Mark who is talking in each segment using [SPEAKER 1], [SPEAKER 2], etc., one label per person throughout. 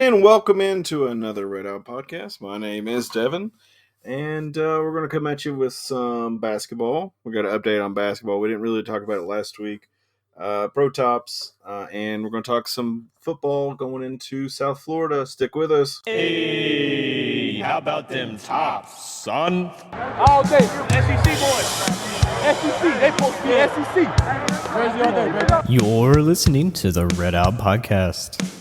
[SPEAKER 1] And welcome into another Red Out podcast. My name is Devin, and we're going to come at you with some basketball. We got an update on basketball. We didn't really talk about it last week. Pro Tops, and we're going to talk some football going into South Florida. Stick with us.
[SPEAKER 2] Hey, how about them tops, son?
[SPEAKER 3] All day, SEC boys. SEC, they supposed to be SEC. Crazy all day, baby.
[SPEAKER 4] You're listening to the Red Out Podcast.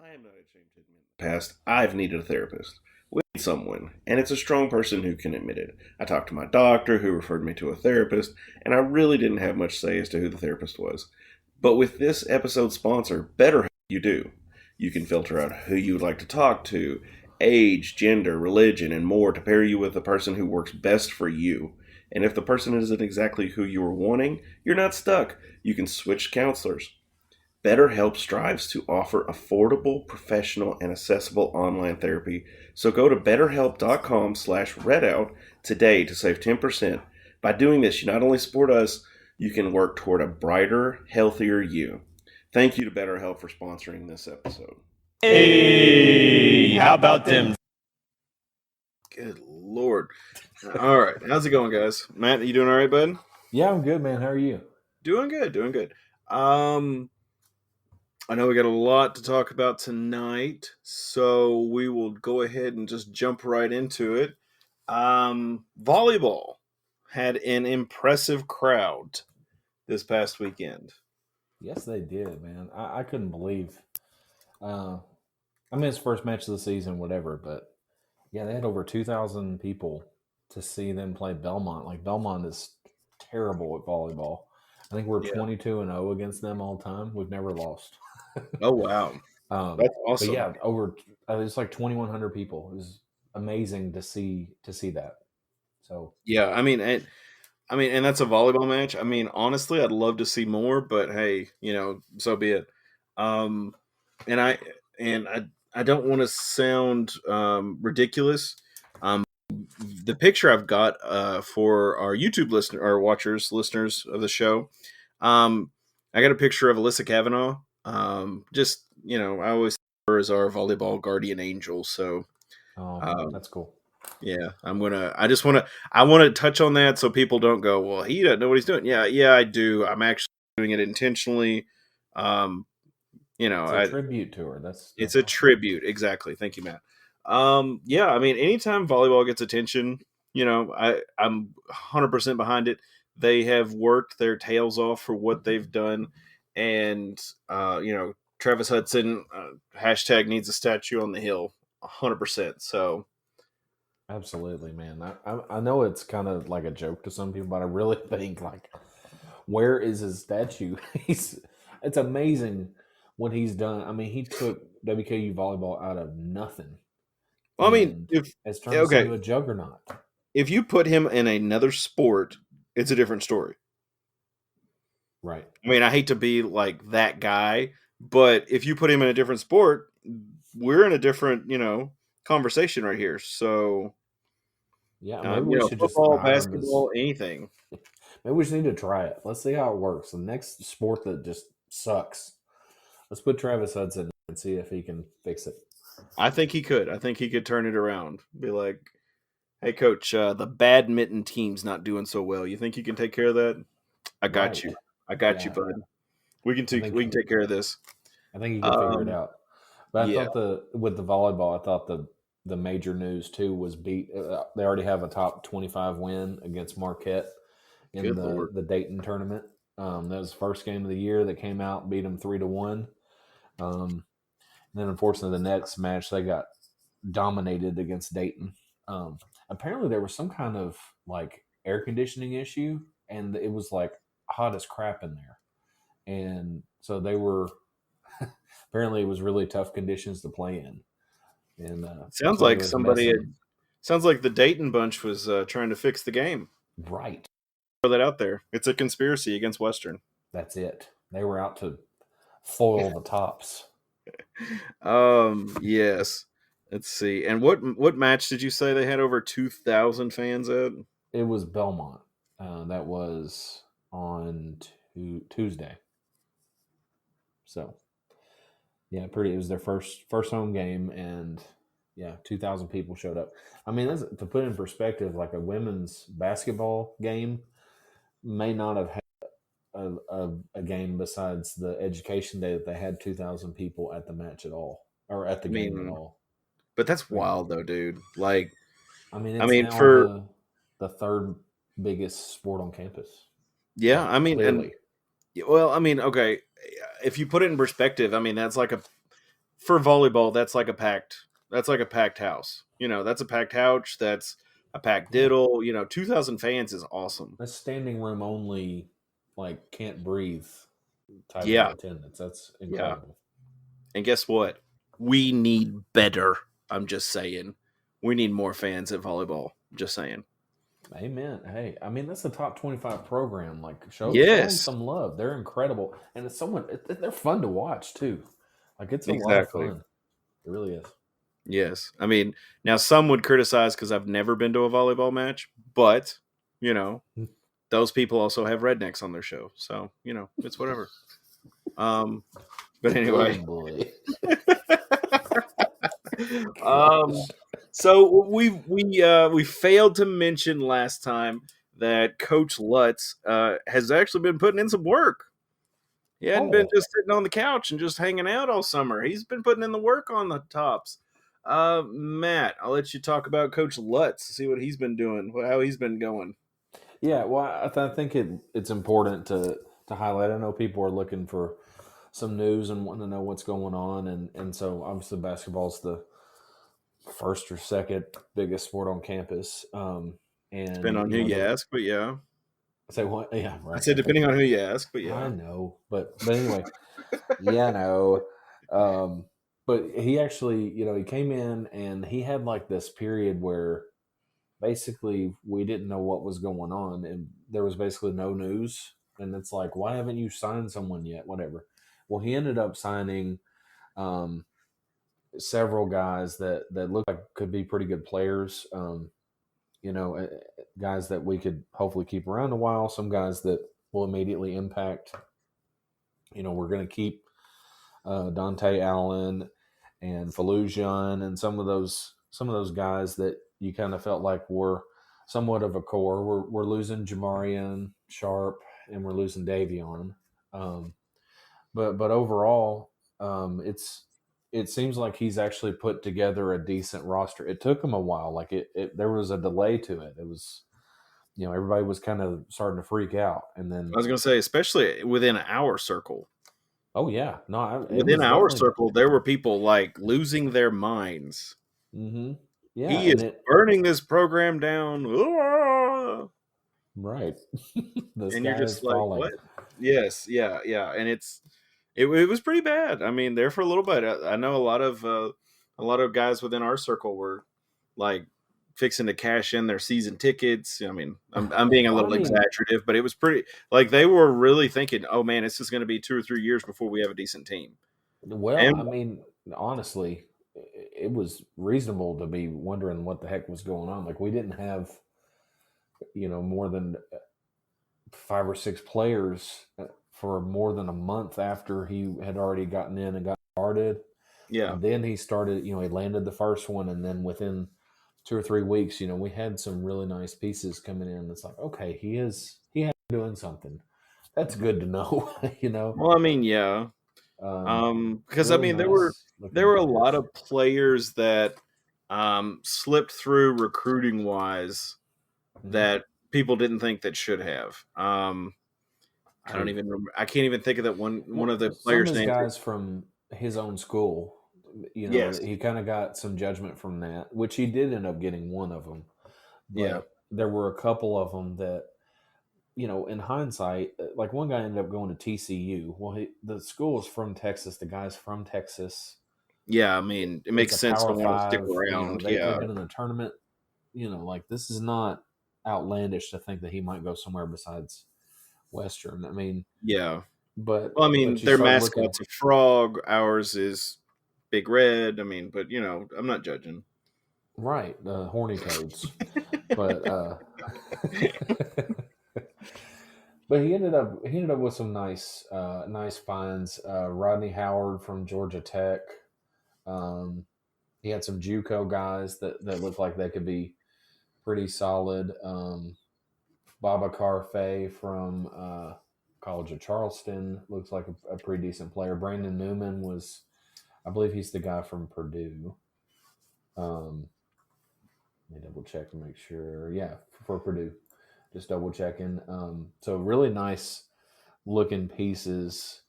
[SPEAKER 1] I am not ashamed to admit in the past, I've needed a therapist. We need someone, and it's a strong person who can admit it. I talked to my doctor, who referred me to a therapist, and I really didn't have much say as to who the therapist was. But with this episode's sponsor, BetterHelp, you do. You can filter out who you would like to talk to, age, gender, religion, and more to pair you with the person who works best for you. And if the person isn't exactly who you were wanting, you're not stuck. You can switch counselors. BetterHelp strives to offer affordable, professional, and accessible online therapy. So go to betterhelp.com/redout today to save 10%. By doing this, you not only support us, you can work toward a brighter, healthier you. Thank you to BetterHelp for sponsoring this episode.
[SPEAKER 2] Hey, how about them?
[SPEAKER 1] Good Lord. All right. How's it going, guys? Matt, you doing all right, bud?
[SPEAKER 5] Yeah, I'm good, man. How are you?
[SPEAKER 1] Doing good. I know we got a lot to talk about tonight, so we will go ahead and just jump right into it. Volleyball had an impressive crowd this past weekend.
[SPEAKER 5] Yes, they did, man. I couldn't believe. I mean, it's first match of the season, whatever, but yeah, they had over 2,000 people to see them play Belmont. Like, Belmont is terrible at volleyball. I think we're 22-0 against them all time. We've never lost.
[SPEAKER 1] Oh, wow. That's awesome.
[SPEAKER 5] But yeah, over it's like 2,100 people. It was amazing to see that. So
[SPEAKER 1] yeah, I mean, and that's a volleyball match. I mean, honestly, I'd love to see more, but hey, so be it. And I don't want to sound ridiculous. The picture I've got for our YouTube listeners of the show, I got a picture of Alyssa Kavanaugh. Just I always see her as our volleyball guardian angel. So,
[SPEAKER 5] that's cool.
[SPEAKER 1] Yeah, I want to touch on that so people don't go, well, he doesn't know what he's doing. Yeah, I do. I'm actually doing it intentionally.
[SPEAKER 5] It's a tribute to her.
[SPEAKER 1] It's a tribute. Exactly. Thank you, Matt. Yeah, I mean, anytime volleyball gets attention, I'm 100% behind it. They have worked their tails off for what they've done. And, Travis Hudson, hashtag needs a statue on the hill, 100%. So,
[SPEAKER 5] absolutely, man. I know it's kind of like a joke to some people, but I really think, like, where is his statue? It's amazing what he's done. I mean, he took WKU volleyball out of nothing.
[SPEAKER 1] Well, I mean,
[SPEAKER 5] it's turned into a juggernaut.
[SPEAKER 1] If you put him in another sport, it's a different story.
[SPEAKER 5] Right.
[SPEAKER 1] I mean, I hate to be like that guy, but if you put him in a different sport, we're in a different, conversation right here. So,
[SPEAKER 5] yeah, maybe we should
[SPEAKER 1] football, basketball, anything.
[SPEAKER 5] Maybe we just need to try it. Let's see how it works. The next sport that just sucks. Let's put Travis Hudson and see if he can fix it.
[SPEAKER 1] I think he could. I think he could turn it around. Be like, hey, coach, the badminton team's not doing so well. You think you can take care of that? I got you. I got you, bud. We can take care of this.
[SPEAKER 5] I think he can figure it out. But I thought with the volleyball, I thought the major news too was they already have a top 25 win against Marquette in the Dayton tournament. That was the first game of the year. They came out, beat them 3-1. And then unfortunately the next match they got dominated against Dayton. Apparently there was some kind of like air conditioning issue, and it was like hot as crap in there. And so they were apparently it was really tough conditions to play in. And
[SPEAKER 1] sounds like the Dayton bunch was trying to fix the game.
[SPEAKER 5] Right.
[SPEAKER 1] Throw that out there. It's a conspiracy against Western.
[SPEAKER 5] That's it. They were out to foil the Tops.
[SPEAKER 1] Yes. Let's see. And what match did you say they had over 2,000 fans at?
[SPEAKER 5] It was Belmont. That was on Tuesday. So, yeah, it was their first home game, and 2,000 people showed up. I mean, to put in perspective, like a women's basketball game may not have had a game besides the education day that they had 2,000 people at the match at all, or at the game at all.
[SPEAKER 1] But that's wild, though, dude. Like,
[SPEAKER 5] it's now the third biggest sport on campus.
[SPEAKER 1] Yeah,
[SPEAKER 5] like, clearly.
[SPEAKER 1] Okay, if you put it in perspective, that's like for volleyball, that's like a packed house. That's a packed couch, that's a packed diddle. 2,000 fans is awesome.
[SPEAKER 5] A standing room only, like can't breathe type of attendance. That's incredible.
[SPEAKER 1] Yeah. And guess what? We need better. I'm just saying. We need more fans at volleyball. Just saying.
[SPEAKER 5] Amen. Hey, that's the top 25 program. Like, show them some love. They're incredible, and they're fun to watch too. Like, it's a lot of fun. It really is.
[SPEAKER 1] Yes, now some would criticize because I've never been to a volleyball match, but those people also have rednecks on their show, so it's whatever. But anyway, so we failed to mention last time that Coach Lutz has actually been putting in some work. He hadn't been just sitting on the couch and just hanging out all summer. He's been putting in the work on the tops. Matt, I'll let you talk about Coach Lutz, see what he's been doing, how he's been going.
[SPEAKER 5] Yeah, well, I think it's important to highlight. I know people are looking for some news and wanting to know what's going on, and so obviously basketball's the first or second biggest sport on campus. And
[SPEAKER 1] depending on who you ask, but yeah.
[SPEAKER 5] Say what? Yeah, right.
[SPEAKER 1] I said depending on who you ask, but yeah.
[SPEAKER 5] I know, but anyway, no. But he actually, he came in and he had like this period where basically we didn't know what was going on, and there was basically no news. And it's like, why haven't you signed someone yet? Whatever. Well, he ended up signing several guys that look like could be pretty good players. Guys that we could hopefully keep around a while. Some guys that will immediately impact. We're going to keep Dante Allen and Falujan and some of those guys that you kind of felt like were somewhat of a core. We're losing Jamarian Sharp and we're losing Davion. But overall, it seems like he's actually put together a decent roster. It took him a while. Like there was a delay to it. It was, everybody was kind of starting to freak out. And then
[SPEAKER 1] I was going to say, especially within our circle.
[SPEAKER 5] Oh yeah, no.
[SPEAKER 1] Within our circle, there were people like losing their minds.
[SPEAKER 5] Mm-hmm. Yeah,
[SPEAKER 1] he is burning this program down.
[SPEAKER 5] Right.
[SPEAKER 1] And you're just like, falling. What? Yes, yeah, and it was pretty bad. There for a little bit. I know a lot of guys within our circle were like fixing to cash in their season tickets. I'm being a little exaggerative, but it was pretty like they were really thinking, oh man, it's just going to be 2 or 3 years before we have a decent team.
[SPEAKER 5] Well, honestly, it was reasonable to be wondering what the heck was going on. Like we didn't have, more than 5 or 6 players for more than a month after he had already gotten in and got started.
[SPEAKER 1] Yeah.
[SPEAKER 5] And then he started, he landed the first one, and then within 2 or 3 weeks, we had some really nice pieces coming in. It's like, okay, he had doing something. That's good to know,
[SPEAKER 1] Well, yeah. Because really there were a lot of players that slipped through recruiting wise that people didn't think that should have. I don't even remember. I can't even think of that one of the players' names.
[SPEAKER 5] Guys from his own school.
[SPEAKER 1] Yes.
[SPEAKER 5] He kind of got some judgment from that, which he did end up getting one of them. But there were a couple of them that, in hindsight, like one guy ended up going to TCU. Well, the school is from Texas. The guy's from Texas.
[SPEAKER 1] Yeah, it makes sense to want to stick around.
[SPEAKER 5] They've been in the tournament. Like this is not outlandish to think that he might go somewhere besides Western.
[SPEAKER 1] Yeah.
[SPEAKER 5] But
[SPEAKER 1] their mascot's a frog. Ours is Big Red. But I'm not judging.
[SPEAKER 5] Right, the horny toads. But But he ended up with some nice finds. Rodney Howard from Georgia Tech. He had some JUCO guys that looked like they could be pretty solid. Baba Carfay from College of Charleston looks like a pretty decent player. Brandon Newman was, I believe he's the guy from Purdue. Let me double check to make sure. Yeah, for Purdue. Just double checking. So really nice looking pieces.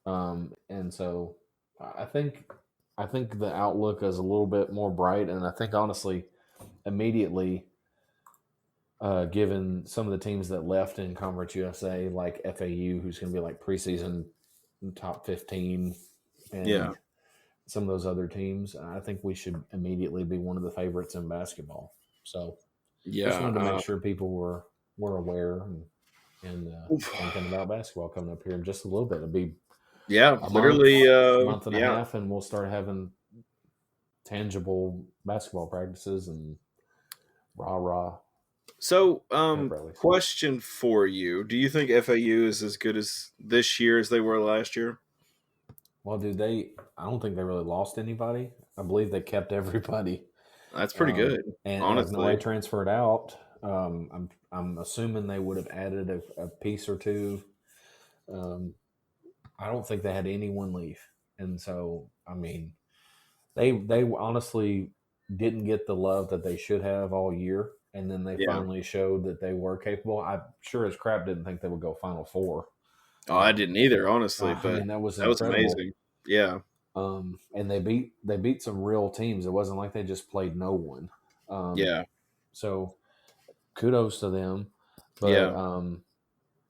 [SPEAKER 5] And so I think the outlook is a little bit more bright, and I think honestly, immediately, given some of the teams that left in Conference USA, like FAU, who's going to be like preseason top 15, and some of those other teams, I think we should immediately be one of the favorites in basketball. So just wanted to make sure people were aware and thinking about basketball coming up here in just a little bit. It'll be
[SPEAKER 1] literally
[SPEAKER 5] month and a half, and we'll start having tangible basketball practices and rah.
[SPEAKER 1] So, question for you: do you think FAU is as good as this year as they were last year?
[SPEAKER 5] Well, I don't think they really lost anybody. I believe they kept everybody.
[SPEAKER 1] That's pretty good.
[SPEAKER 5] And
[SPEAKER 1] honestly,
[SPEAKER 5] nobody transferred out. I'm assuming they would have added a piece or two. I don't think they had anyone leave, and so I mean, they honestly didn't get the love that they should have all year, and then they finally showed that they were capable. I sure as crap didn't think they would go Final Four.
[SPEAKER 1] Oh, I didn't either, honestly. But
[SPEAKER 5] I mean, that was
[SPEAKER 1] amazing. Yeah.
[SPEAKER 5] And they beat some real teams. It wasn't like they just played no one. So kudos to them. But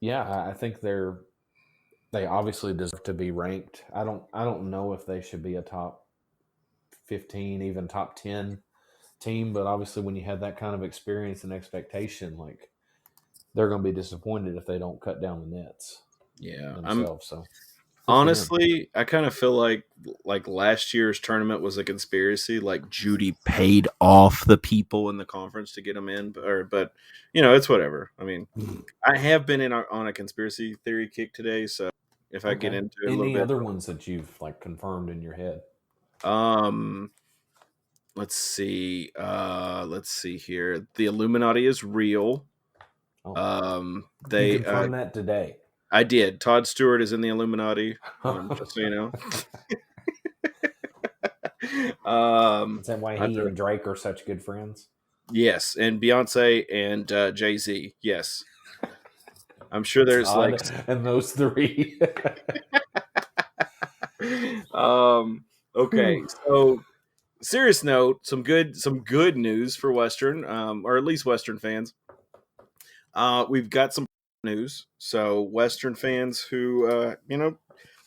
[SPEAKER 5] I think they obviously deserve to be ranked. I don't know if they should be a top 15, even top 10 team, but obviously when you have that kind of experience and expectation, like they're going to be disappointed if they don't cut down the nets. Themselves.
[SPEAKER 1] Honestly, I kind of feel like last year's tournament was a conspiracy. Like Judy paid off the people in the conference to get them in, but it's whatever. I mean, I have been on a conspiracy theory kick today, so if I get into it a little bit.
[SPEAKER 5] Any other ones that you've like confirmed in your head?
[SPEAKER 1] Let's see. Let's see here. The Illuminati is real. They
[SPEAKER 5] you confirmed that today.
[SPEAKER 1] I did. Todd Stewart is in the Illuminati, just so you know.
[SPEAKER 5] Is that why he and Drake are such good friends?
[SPEAKER 1] Yes, and Beyonce and Jay-Z. Yes, I'm sure there's
[SPEAKER 5] and those three.
[SPEAKER 1] Okay, so serious note, some good news for Western, or at least Western fans. We've got some news. So Western fans who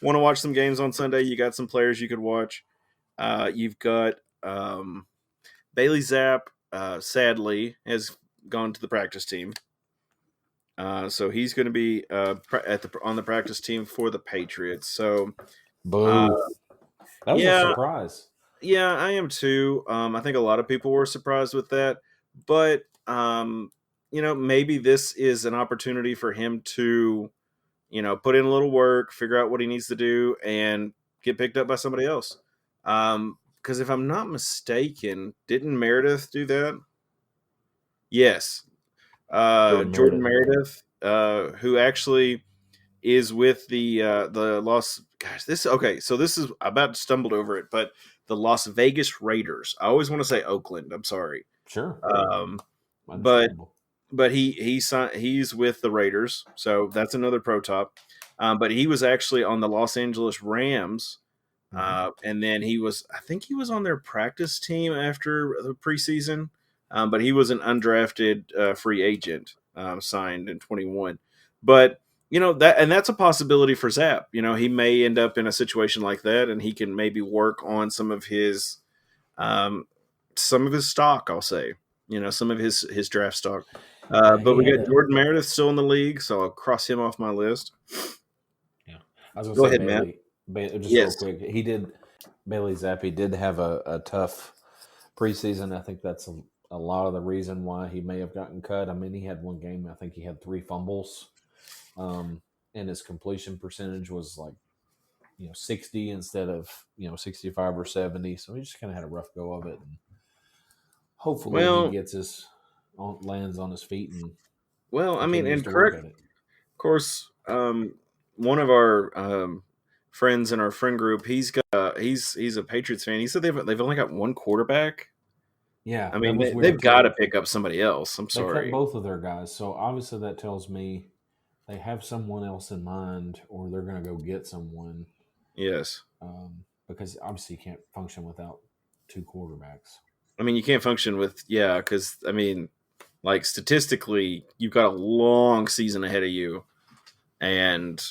[SPEAKER 1] want to watch some games on Sunday, you got some players you could watch. You've got Bailey Zapp, sadly, has gone to the practice team. So he's going to be on the practice team for the Patriots. So,
[SPEAKER 5] boo! That was a surprise.
[SPEAKER 1] Yeah, I am too. I think a lot of people were surprised with that, but maybe this is an opportunity for him to, put in a little work, figure out what he needs to do, and get picked up by somebody else. Because if I'm not mistaken, didn't Meredith do that? Yes. Jordan Meredith, who actually is with the Las. Gosh, so this is I about stumbled over it, but the Las Vegas Raiders. I always want to say Oakland. I'm sorry.
[SPEAKER 5] Sure.
[SPEAKER 1] But he's with the Raiders, so that's another pro top. But he was actually on the Los Angeles Rams, and then I think he was on their practice team after the preseason. But he was an undrafted free agent signed in 21. But that's a possibility for Zapp. He may end up in a situation like that, and he can maybe work on some of his stock. I'll say, some of his draft stock. But we got Jordan Meredith still in the league, so I'll cross him off my list.
[SPEAKER 5] Yeah, I was
[SPEAKER 1] Go ahead, Matt.
[SPEAKER 5] Real quick, Bailey Zapp. He did have a tough preseason. I think that's a lot of the reason why he may have gotten cut. I mean, he had one game. I think he had 3 fumbles. and his completion percentage was like 60 instead of 65 or 70. So he just kind of had a rough go of it. And hopefully he gets lands on his feet and continues to work at it.
[SPEAKER 6] Of course, one of our friends in our friend group, he's a Patriots fan. He said they've only got one quarterback.
[SPEAKER 5] Yeah,
[SPEAKER 6] I mean they've got to pick up somebody else. I'm sorry,
[SPEAKER 5] they cut both of their guys, so obviously that tells me they have someone else in mind, or they're going to go get someone.
[SPEAKER 6] Yes,
[SPEAKER 5] because obviously you can't function without two quarterbacks.
[SPEAKER 6] I mean, you can't function because I mean, like statistically, you've got a long season ahead of you, and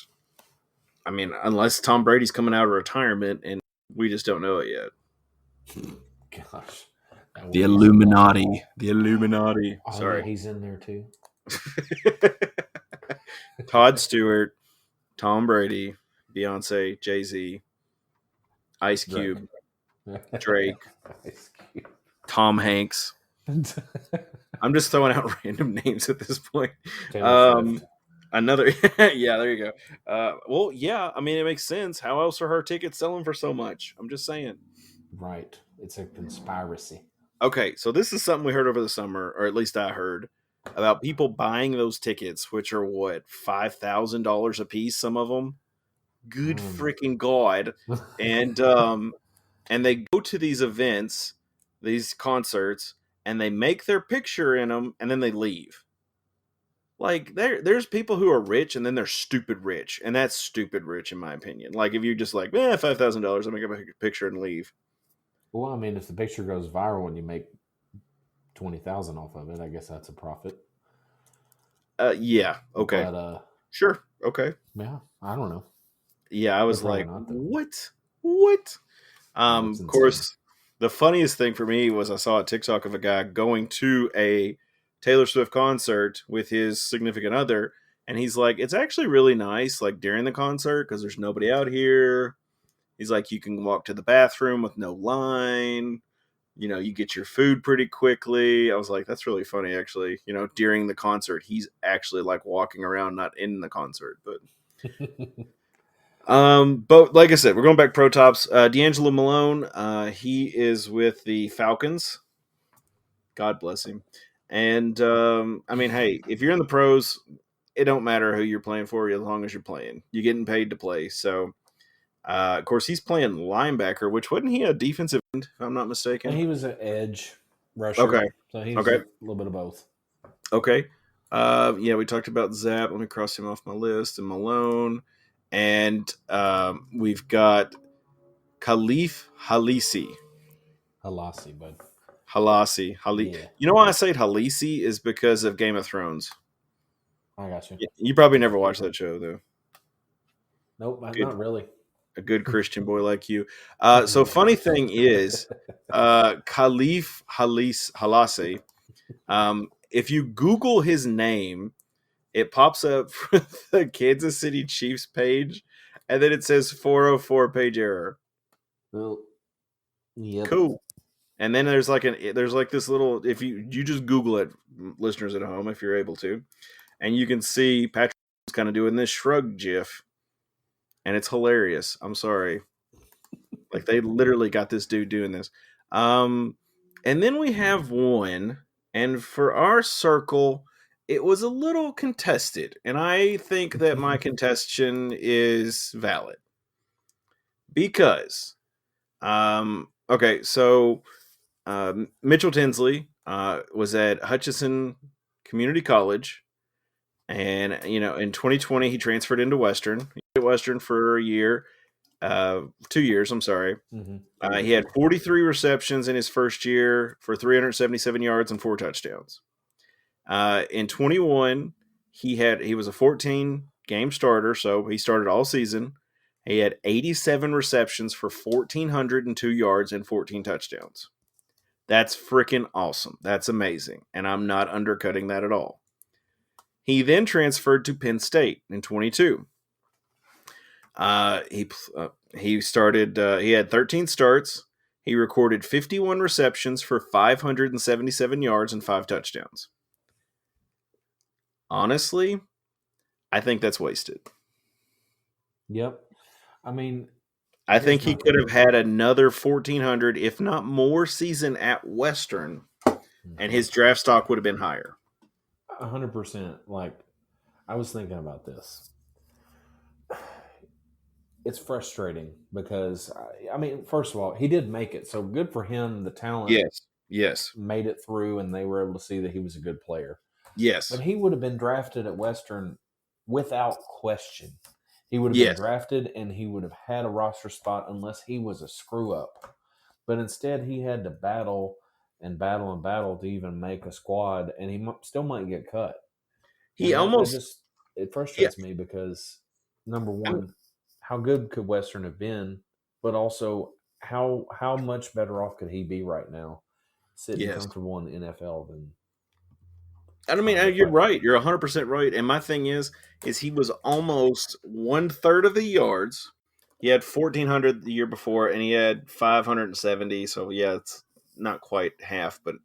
[SPEAKER 6] I mean, unless Tom Brady's coming out of retirement, and we just don't know it yet.
[SPEAKER 5] Gosh.
[SPEAKER 6] The Illuminati. The Illuminati.
[SPEAKER 5] Oh,
[SPEAKER 6] Sorry.
[SPEAKER 5] Yeah, he's in there too.
[SPEAKER 6] Todd Stewart, Tom Brady, Beyonce, Jay-Z, Ice Cube, Drake, Tom Hanks. I'm just throwing out random names at this point. Another, yeah, there you go. Well, yeah, I mean, it makes sense. How else are her tickets selling for so much? I'm just saying.
[SPEAKER 5] Right. It's a conspiracy.
[SPEAKER 6] Okay, so this is something we heard over the summer, or at least I heard, about people buying those tickets, which are what, $5,000 a piece, some of them? Good freaking God. And they go to these events, these concerts, and they make their picture in them, and then they leave. Like, there's people who are rich, and then they're stupid rich, and that's stupid rich, in my opinion. Like, if you're just like, $5,000, I'll make a picture and leave.
[SPEAKER 5] Well, I mean, if the picture goes viral and you make $20,000 off of it, I guess that's a profit.
[SPEAKER 6] Yeah. Okay.
[SPEAKER 5] But,
[SPEAKER 6] sure. Okay.
[SPEAKER 5] Yeah. I don't know.
[SPEAKER 6] Yeah. I was like, what? Of course, the funniest thing for me was I saw a TikTok of a guy going to a Taylor Swift concert with his significant other. And he's like, it's actually really nice, like during the concert, because there's nobody out here. He's like, you can walk to the bathroom with no line. You get your food pretty quickly. I was like, that's really funny, actually. During the concert, he's actually like walking around, not in the concert. But like I said, we're going back pro tops. D'Angelo Malone, he is with the Falcons. God bless him. And I mean, hey, if you're in the pros, it don't matter who you're playing for as long as you're playing. You're getting paid to play. So. Of course, he's playing linebacker, which wasn't he a defensive end, if I'm not mistaken?
[SPEAKER 5] He was an edge rusher.
[SPEAKER 6] Okay.
[SPEAKER 5] So he's a little bit of both.
[SPEAKER 6] Okay. Yeah, we talked about Zapp. Let me cross him off my list. And Malone. And we've got Khalif Halisi.
[SPEAKER 5] Halasi, bud.
[SPEAKER 6] Halasi.
[SPEAKER 5] Yeah.
[SPEAKER 6] You know why I say Halisi is because of Game of Thrones.
[SPEAKER 5] I got you.
[SPEAKER 6] You probably never watched that show, though.
[SPEAKER 5] Nope, not really.
[SPEAKER 6] A good Christian boy like you. So funny thing is, Khalif Halasi, if you Google his name, it pops up for the Kansas City Chiefs page, and then it says 404 page error.
[SPEAKER 5] Well, yeah.
[SPEAKER 6] Cool. And then there's like this little, if you just Google it, listeners at home, if you're able to, and you can see Patrick kind of doing this shrug gif. And it's hilarious. I'm sorry. Like, they literally got this dude doing this. And then we have one. And for our circle, it was a little contested. And I think that my contestation is valid. Because, okay, so Mitchell Tinsley was at Hutchinson Community College. And, in 2020, he transferred into Western. He was at Western for a year, 2 years, I'm sorry.
[SPEAKER 5] Mm-hmm.
[SPEAKER 6] He had 43 receptions in his first year for 377 yards and 4 touchdowns. In 21, he was a 14-game starter, so he started all season. He had 87 receptions for 1,402 yards and 14 touchdowns. That's freaking awesome. That's amazing. And I'm not undercutting that at all. He then transferred to Penn State in 22. He started. He had 13 starts. He recorded 51 receptions for 577 yards and 5 touchdowns. Honestly, I think that's wasted.
[SPEAKER 5] Yep. I mean,
[SPEAKER 6] I think he could have had another 1,400, if not more, season at Western, and his draft stock would have been higher.
[SPEAKER 5] 100%. Like, I was thinking about this. It's frustrating because, I mean, first of all, he did make it. So good for him. The talent
[SPEAKER 6] Yes.
[SPEAKER 5] made it through, and they were able to see that he was a good player.
[SPEAKER 6] Yes.
[SPEAKER 5] But he would have been drafted at Western without question. He would have been drafted, and he would have had a roster spot unless he was a screw-up. But instead, he had to battle to even make a squad, and he still might get cut. It frustrates me because, number one, how good could Western have been, but also how much better off could he be right now, sitting comfortable in the NFL than.
[SPEAKER 6] I mean, you're right. You're 100% right. And my thing is he was almost 1/3 of the yards. He had 1,400 the year before, and he had 570. So yeah, it's not quite half, but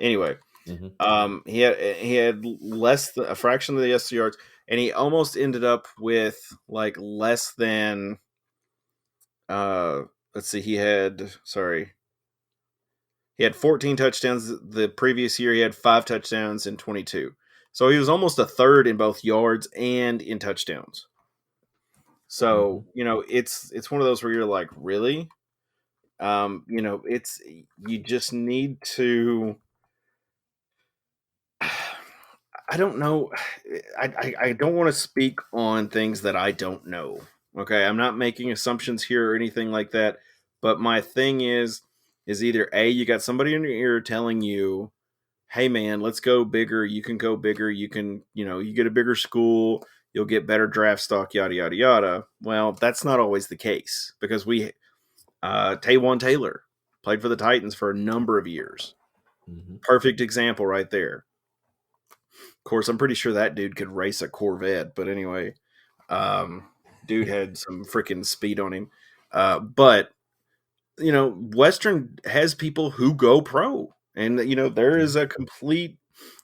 [SPEAKER 6] anyway, he had a fraction of the S yards, and he almost ended up with like less than. Let's see. He had 14 touchdowns the previous year. He had 5 touchdowns in 22. So he was almost a third in both yards and in touchdowns. So, it's one of those where you're like, really? You just need to. I don't know. I don't want to speak on things that I don't know. Okay. I'm not making assumptions here or anything like that. But my thing is either A, you got somebody in your ear telling you, hey man, let's go bigger. You can go bigger. You can, you get a bigger school, you'll get better draft stock, yada, yada, yada. Well, that's not always the case because Taywan Taylor played for the Titans for a number of years. Perfect example right there. Of course, I'm pretty sure that dude could race a Corvette, but anyway, dude had some freaking speed on him. But Western has people who go pro, and there is a complete,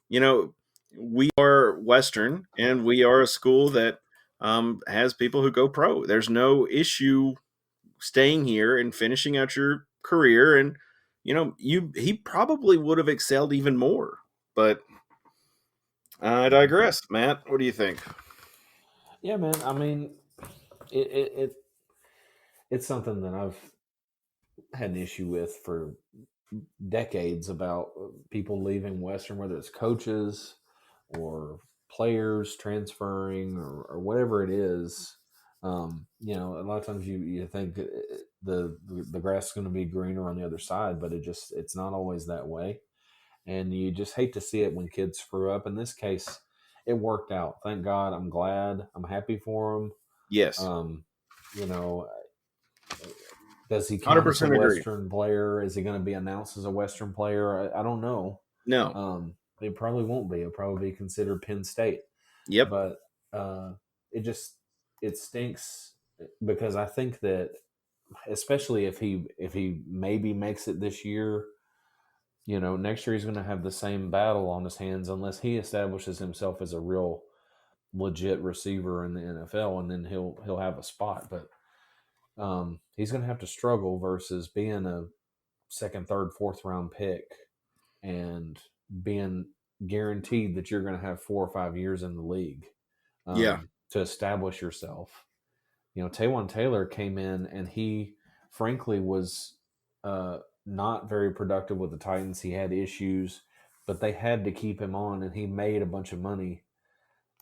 [SPEAKER 6] we are Western, and we are a school that has people who go pro. There's no issue staying here and finishing out your career, and he probably would have excelled even more, but. I digress, Matt. What do you think?
[SPEAKER 5] Yeah, man. I mean, it's something that I've had an issue with for decades about people leaving Western, whether it's coaches or players transferring or whatever it is. A lot of times you think the grass is going to be greener on the other side, but it's not always that way. And you just hate to see it when kids screw up. In this case, it worked out. Thank God. I'm glad. I'm happy for him.
[SPEAKER 6] Yes.
[SPEAKER 5] Does he count as a Western player? Is he going to be announced as a Western player? I don't know.
[SPEAKER 6] No.
[SPEAKER 5] It probably won't be. It'll probably be considered Penn State.
[SPEAKER 6] Yep.
[SPEAKER 5] But it stinks because I think that, especially if he maybe makes it this year, next year he's going to have the same battle on his hands unless he establishes himself as a real legit receiver in the NFL, and then he'll have a spot. But he's going to have to struggle versus being a second, third, fourth round pick and being guaranteed that you're going to have 4 or 5 years in the league to establish yourself. Taywan Taylor came in and he frankly was not very productive with the Titans. He had issues, but they had to keep him on, and he made a bunch of money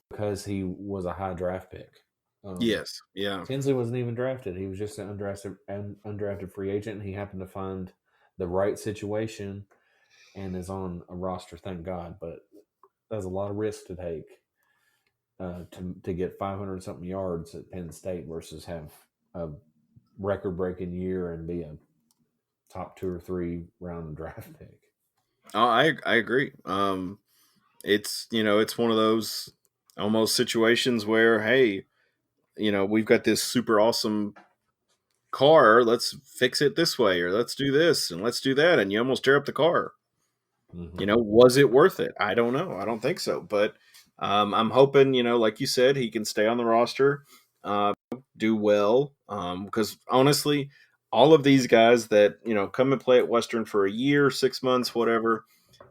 [SPEAKER 5] because he was a high draft pick.
[SPEAKER 6] Yes, yeah.
[SPEAKER 5] Tinsley wasn't even drafted. He was just an undrafted free agent, and he happened to find the right situation and is on a roster, thank God. But that's a lot of risk to take to get 500-something yards at Penn State versus have a record-breaking year and be a top 2 or 3 round draft pick.
[SPEAKER 6] Oh, I agree. It's it's one of those almost situations where, hey, we've got this super awesome car. Let's fix it this way, or let's do this and let's do that, and you almost tear up the car. Was it worth it? I don't know. I don't think so. But I'm hoping, like you said, he can stay on the roster, do well. Because honestly, all of these guys that come and play at Western for a year, 6 months, whatever,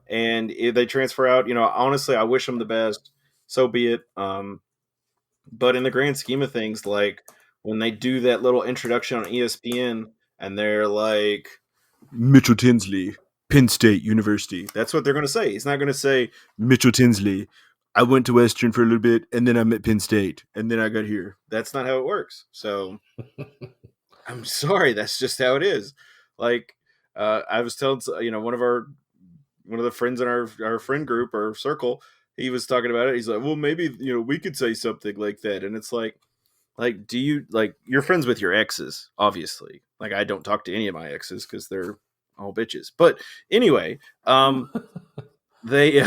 [SPEAKER 6] and if they transfer out, honestly, I wish them the best. So be it. But in the grand scheme of things, like when they do that little introduction on ESPN and they're like, Mitchell Tinsley, Penn State University. That's what they're going to say. He's not going to say, Mitchell Tinsley, I went to Western for a little bit, and then I'm at Penn State, and then I got here. That's not how it works. So I'm sorry. That's just how it is. Like, I was telling, one of the friends in our friend group or circle, he was talking about it. He's like, well, maybe, we could say something like that. And it's like, do you, like, you're friends with your exes, obviously. Like, I don't talk to any of my exes because they're all bitches. But anyway, they,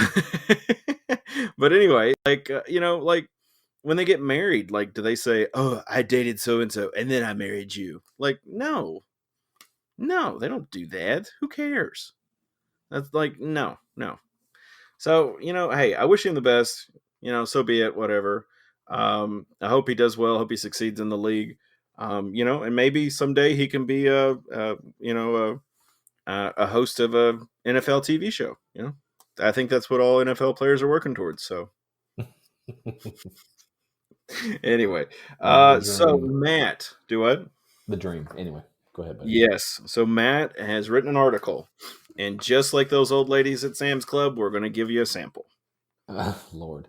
[SPEAKER 6] but anyway, like, like when they get married, like, do they say, oh, I dated so-and-so and then I married you? Like, no, they don't do that. Who cares? That's like, no. So, hey, I wish him the best, so be it, whatever. I hope he does well. I hope he succeeds in the league. And maybe someday he can be a host of a NFL TV show. I think that's what all NFL players are working towards. So anyway, so Matt, do what?
[SPEAKER 5] The dream. Anyway, go ahead, buddy.
[SPEAKER 6] Yes. So Matt has written an article, and just like those old ladies at Sam's Club, we're going to give you a sample.
[SPEAKER 5] Lord.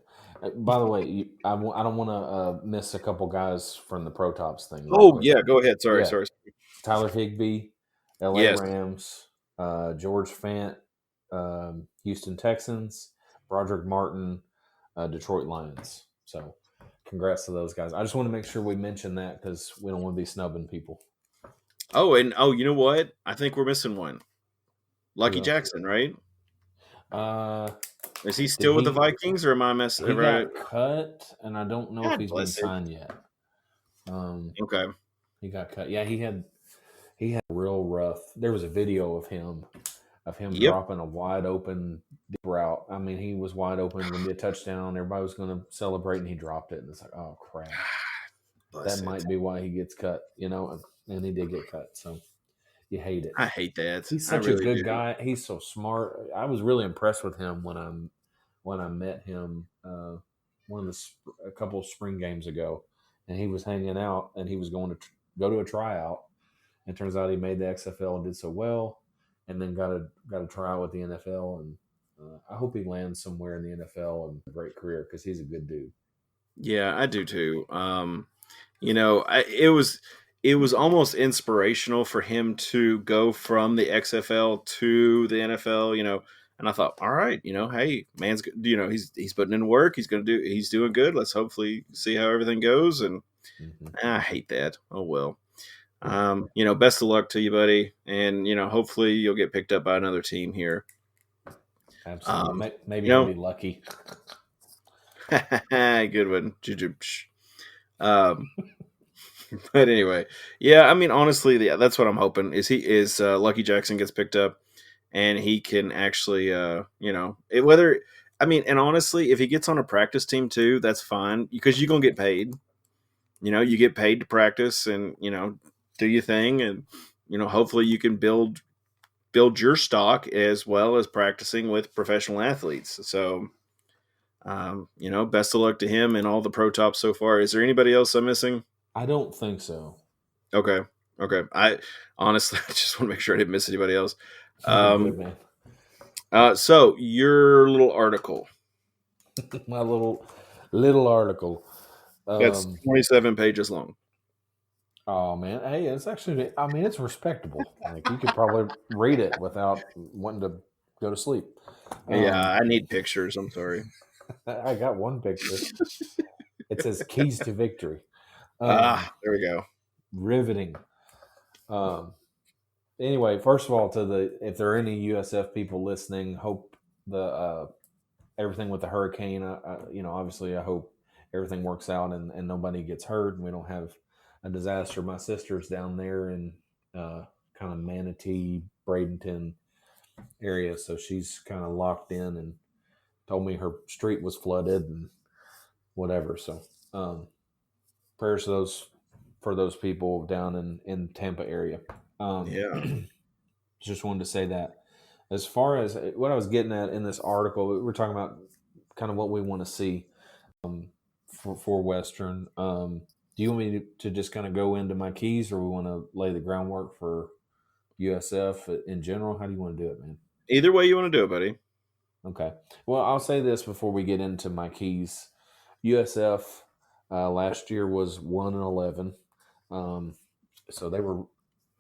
[SPEAKER 5] By the way, I don't want to miss a couple guys from the Pro Tops thing.
[SPEAKER 6] Oh, yeah. Go ahead. Sorry.
[SPEAKER 5] Tyler Higbee, LA Rams, George Fant, Houston Texans, Broderick Martin, Detroit Lions. So congrats to those guys. I just want to make sure we mention that because we don't want to be snubbing people.
[SPEAKER 6] Oh, and you know what? I think we're missing one. Lucky Jackson, right? Is he still with the Vikings, or am I messing?
[SPEAKER 5] He got cut, and I don't know if he's been signed yet.
[SPEAKER 6] Okay.
[SPEAKER 5] He got cut. Yeah, he had real rough. There was a video of him dropping a wide open deep route. I mean, he was wide open, going to be a touchdown. Everybody was going to celebrate, and he dropped it. And it's like, oh crap! That might be why he gets cut. And he did get cut. So you hate it.
[SPEAKER 6] I hate that.
[SPEAKER 5] He's such a good guy. He's so smart. I was really impressed with him when I met him a couple of spring games ago, and he was hanging out and he was going to go to a tryout. And it turns out he made the XFL and did so well, and then got a tryout with the NFL. And I hope he lands somewhere in the NFL and a great career because he's a good dude.
[SPEAKER 6] Yeah, I do too. It was almost inspirational for him to go from the XFL to the NFL, and I thought, all right, hey, man's, he's putting in work. He's doing good. Let's hopefully see how everything goes. And I hate that. Oh, well, best of luck to you, buddy. And, hopefully you'll get picked up by another team here.
[SPEAKER 5] Absolutely. Maybe you'll be lucky.
[SPEAKER 6] Good one. But anyway, yeah, I mean, honestly, that's what I'm hoping is Lucky Jackson gets picked up and he can actually, and honestly, if he gets on a practice team too, that's fine because you're going to get paid. You get paid to practice and, do your thing. And, hopefully you can build your stock as well as practicing with professional athletes. So, best of luck to him and all the Pro Tops so far. Is there anybody else I'm missing?
[SPEAKER 5] I don't think so.
[SPEAKER 6] Okay. I honestly I just want to make sure I didn't miss anybody else.
[SPEAKER 5] Good, man.
[SPEAKER 6] So your little article.
[SPEAKER 5] My little article.
[SPEAKER 6] That's 27 pages long.
[SPEAKER 5] Oh man, hey, it's actually. I mean, it's respectable. Like you could probably read it without wanting to go to sleep.
[SPEAKER 6] Yeah, I need pictures. I'm sorry.
[SPEAKER 5] I got one picture. It says "Keys to Victory."
[SPEAKER 6] There we go.
[SPEAKER 5] Riveting. Anyway, first of all, if there are any USF people listening, hope everything with the hurricane. Obviously, I hope everything works out and nobody gets hurt and we don't have a disaster. My sister's down there in kind of Manatee, Bradenton area, so she's kind of locked in and told me her street was flooded and whatever. So prayers to for those people down in Tampa area. Just wanted to say that. As far as what I was getting at in this article, we're talking about kind of what we want to see for Western. Do you want me to just kind of go into my keys, or we want to lay the groundwork for USF in general? How do you want to do it, man?
[SPEAKER 6] Either way you want to do it, buddy.
[SPEAKER 5] Okay. Well, I'll say this before we get into my keys. USF last year was 1-11, so they were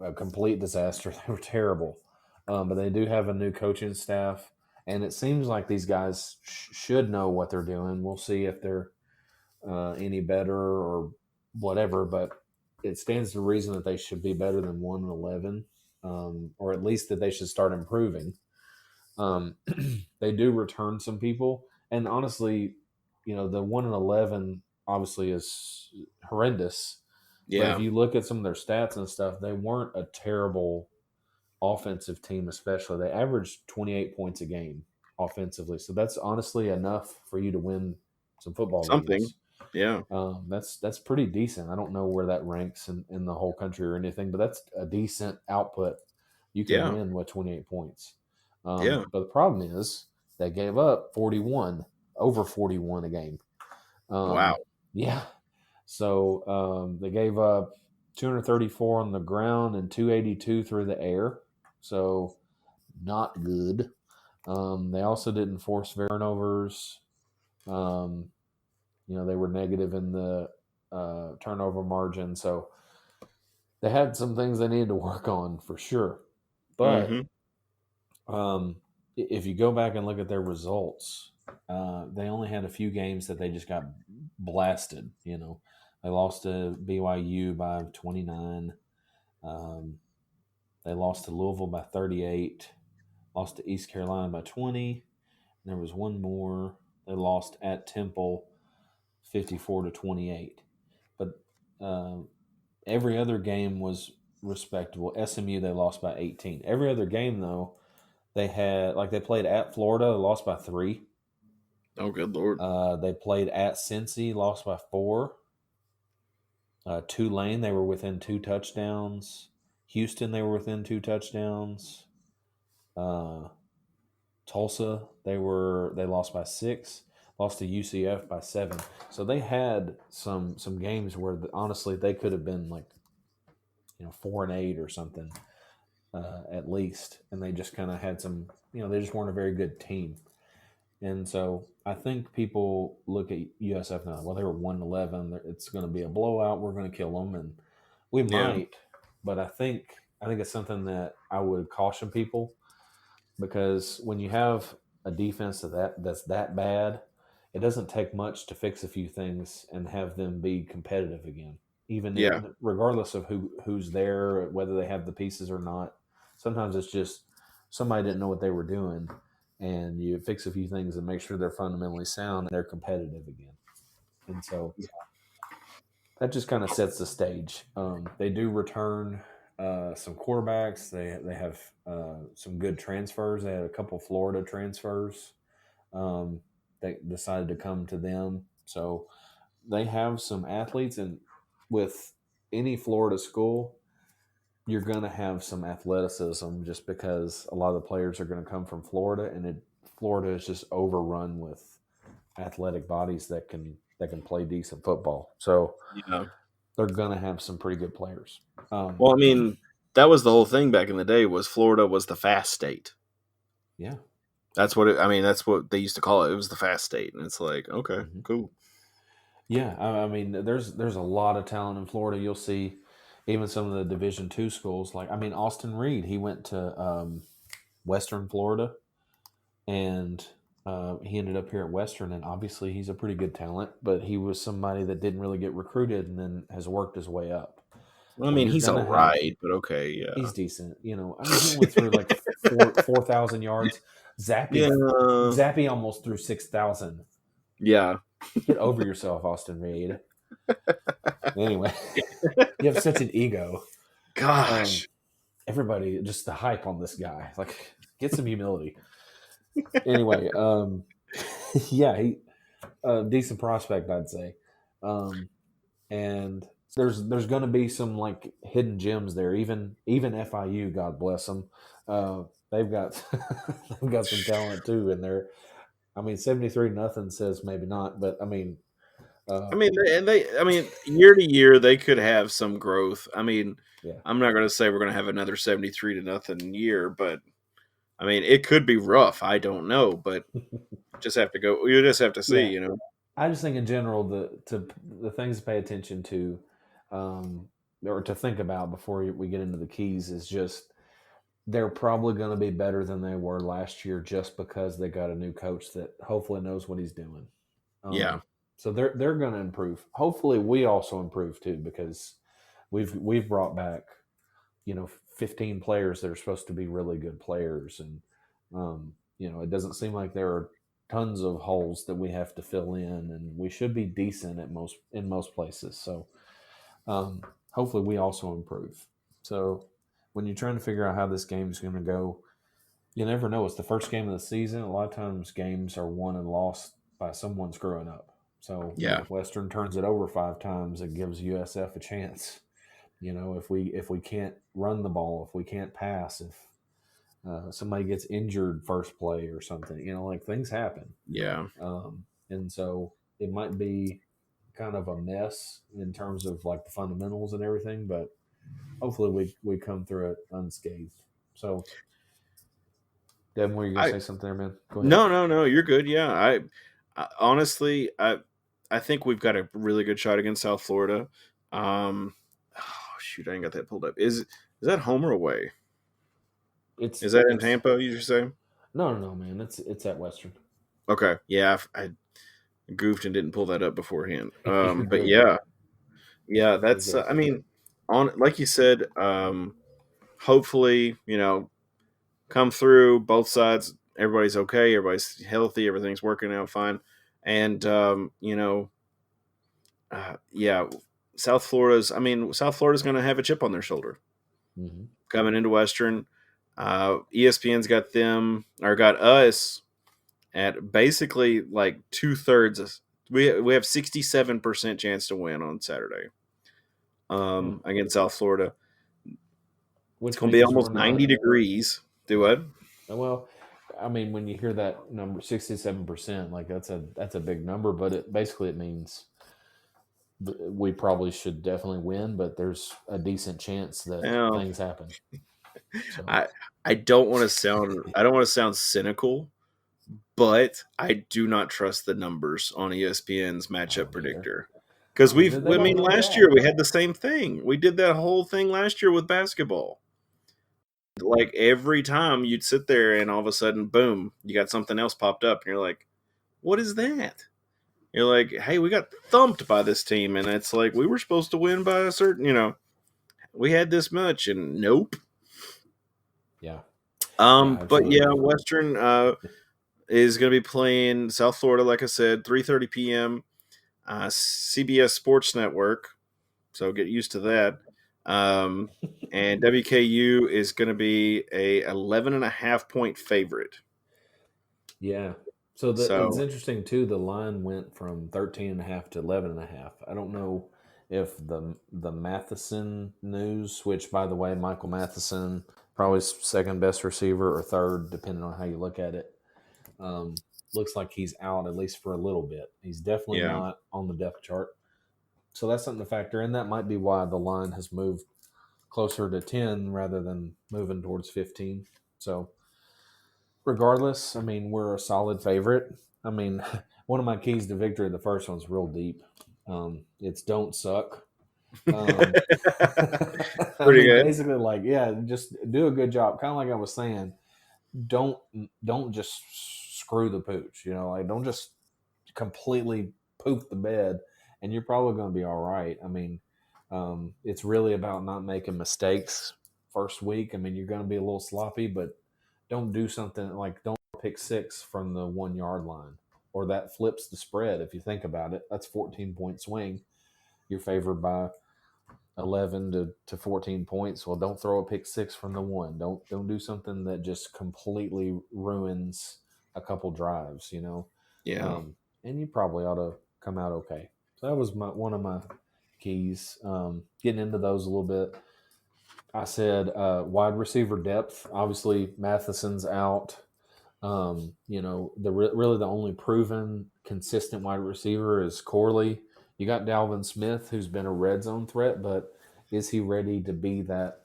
[SPEAKER 5] a complete disaster. They were terrible, but they do have a new coaching staff, and it seems like these guys should know what they're doing. We'll see if they're any better or whatever, but it stands to reason that they should be better than 1-11, or at least that they should start improving. They do return some people, and honestly, the 1-11 obviously is horrendous.
[SPEAKER 6] Yeah.
[SPEAKER 5] But if you look at some of their stats and stuff, they weren't a terrible offensive team, especially. They averaged 28 points a game offensively. So that's honestly enough for you to win some football games.
[SPEAKER 6] Yeah.
[SPEAKER 5] That's pretty decent. I don't know where that ranks in the whole country or anything, but that's a decent output. You can win with 28 points. But the problem is they gave up over 41 a game.
[SPEAKER 6] Wow.
[SPEAKER 5] Yeah. So they gave up 234 on the ground and 282 through the air. So not good. They also didn't force turnovers. They were negative in the turnover margin. So they had some things they needed to work on for sure. But if you go back and look at their results, they only had a few games that they just got blasted. They lost to BYU by 29. They lost to Louisville by 38. Lost to East Carolina by 20. And there was one more. They lost at Temple 54-28. But every other game was respectable. SMU, they lost by 18. Every other game, though, they played at Florida, they lost by 3.
[SPEAKER 6] Oh, good Lord.
[SPEAKER 5] They played at Cincy, lost by 4. Tulane, they were within 2 touchdowns. Houston, they were within 2 touchdowns. Tulsa, they lost by 6. Lost to UCF by 7. So they had some games where honestly they could have been 4-8 or something at least, and they just kind of had some. They just weren't a very good team. And so I think people look at USF now. Well, they were 1-11. It's going to be a blowout. We're going to kill them, and we might. But I think it's something that I would caution people, because when you have a defense that's that bad, it doesn't take much to fix a few things and have them be competitive again. Even regardless of who's there, whether they have the pieces or not. Sometimes it's just somebody didn't know what they were doing. And you fix a few things and make sure they're fundamentally sound and they're competitive again. And so that just kind of sets the stage. They do return some quarterbacks. They have some good transfers. They had a couple Florida transfers that decided to come to them. So they have some athletes. And with any Florida school, you're going to have some athleticism just because a lot of the players are going to come from Florida, and Florida is just overrun with athletic bodies that can play decent football. So they're going to have some pretty good players.
[SPEAKER 6] Well, I mean, that was the whole thing back in the day, was Florida was the fast state.
[SPEAKER 5] Yeah.
[SPEAKER 6] That's what that's what they used to call it. It was the fast state. And it's like, okay, cool.
[SPEAKER 5] Yeah. I mean, there's a lot of talent in Florida. You'll see even some of the Division II schools, Austin Reed, he went to Western Florida, and he ended up here at Western, and obviously he's a pretty good talent, but he was somebody that didn't really get recruited and then has worked his way up.
[SPEAKER 6] Well, I mean, he's all right, but okay, yeah.
[SPEAKER 5] He's decent. He went through 4,000 yards. Zappy almost threw 6,000.
[SPEAKER 6] Yeah.
[SPEAKER 5] Get over yourself, Austin Reed. Anyway, you have such an ego.
[SPEAKER 6] Gosh.
[SPEAKER 5] Everybody, just the hype on this guy. Get some humility. Anyway, a decent prospect, I'd say. And there's going to be some like hidden gems there. Even FIU, God bless them, they've got they've got some talent too in there. I mean, 73-0 says maybe not, but I mean,
[SPEAKER 6] year to year they could have some growth. I mean,
[SPEAKER 5] yeah.
[SPEAKER 6] I'm not going to say we're going to have another 73-0 year, but I mean, it could be rough. I don't know, but just have to go. You just have to see,
[SPEAKER 5] Yeah. I just think in general the things to pay attention to, or to think about before we get into the keys is just they're probably going to be better than they were last year just because they got a new coach that hopefully knows what he's doing.
[SPEAKER 6] Yeah.
[SPEAKER 5] So they're going to improve. Hopefully, we also improve too because we've brought back 15 players that are supposed to be really good players, and it doesn't seem like there are tons of holes that we have to fill in, and we should be decent in most places. So hopefully, we also improve. So when you're trying to figure out how this game is going to go, you never know. It's the first game of the season. A lot of times, games are won and lost by someone screwing up. So if Western turns it over 5 times, it gives USF a chance. If we can't run the ball, if we can't pass, if somebody gets injured first play or something, like things happen.
[SPEAKER 6] Yeah.
[SPEAKER 5] And so it might be kind of a mess in terms of like the fundamentals and everything, but hopefully we come through it unscathed. So, Devin, were you going to say something there, man? Go ahead.
[SPEAKER 6] No, you're good. Yeah, I honestly, I think we've got a really good shot against South Florida. Oh shoot, I ain't got that pulled up. Is that home or away? Is that in Tampa? You just say?
[SPEAKER 5] No, man. It's at Western.
[SPEAKER 6] Okay, yeah, I goofed and didn't pull that up beforehand. But yeah, that's. I mean, on like you said, hopefully, come through both sides. Everybody's okay. Everybody's healthy. Everything's working out fine. And South Florida's going to have a chip on their shoulder coming into Western. ESPN's got us at basically like 2/3. We have 67% chance to win on Saturday against South Florida. It's going to be almost 90 degrees. Do what?
[SPEAKER 5] Well, I mean, when you hear that number, 67%, like that's a big number, but it means we probably should definitely win, but there's a decent chance that things happen.
[SPEAKER 6] So. I don't want to sound cynical, but I do not trust the numbers on ESPN's matchup predictor. Because last year we had the same thing. We did that whole thing last year with basketball. Like every time you'd sit there and all of a sudden, boom, you got something else popped up, and you're like, what is that? You're like, hey, we got thumped by this team, and it's like we were supposed to win by a certain, we had this much, and nope.
[SPEAKER 5] Yeah.
[SPEAKER 6] But yeah, Western is going to be playing South Florida, like I said, 3:30 p.m. CBS Sports Network, so get used to that. And WKU is going to be a 11.5 point favorite.
[SPEAKER 5] Yeah. So it's interesting too. The line went from 13.5 to 11.5. I don't know if the Matheson news, which by the way, Michael Matheson, probably second best receiver or third, depending on how you look at it. Looks like he's out at least for a little bit. He's definitely not on the depth chart. So that's something to factor in. That might be why the line has moved closer to 10 rather than moving towards 15. So regardless, I mean, we're a solid favorite. I mean, one of my keys to victory, the first one's real deep. It's don't suck.
[SPEAKER 6] Pretty good.
[SPEAKER 5] Basically, like, just do a good job. Kind of like I was saying, don't just screw the pooch. Like don't just completely poop the bed, and you're probably going to be all right. I mean, it's really about not making mistakes first week. I mean, you're going to be a little sloppy, but don't do something like don't pick 6 from the 1 yard line, or that flips the spread. If you think about it, that's 14-point swing. You're favored by 11 to 14 points. Well, don't throw a pick 6 from the 1. Don't do something that just completely ruins a couple drives.
[SPEAKER 6] Yeah.
[SPEAKER 5] and you probably ought to come out okay. So that was one of my keys. Getting into those a little bit. I said wide receiver depth. Obviously, Matheson's out. Really the only proven consistent wide receiver is Corley. You got Dalvin Smith, who's been a red zone threat, but is he ready to be that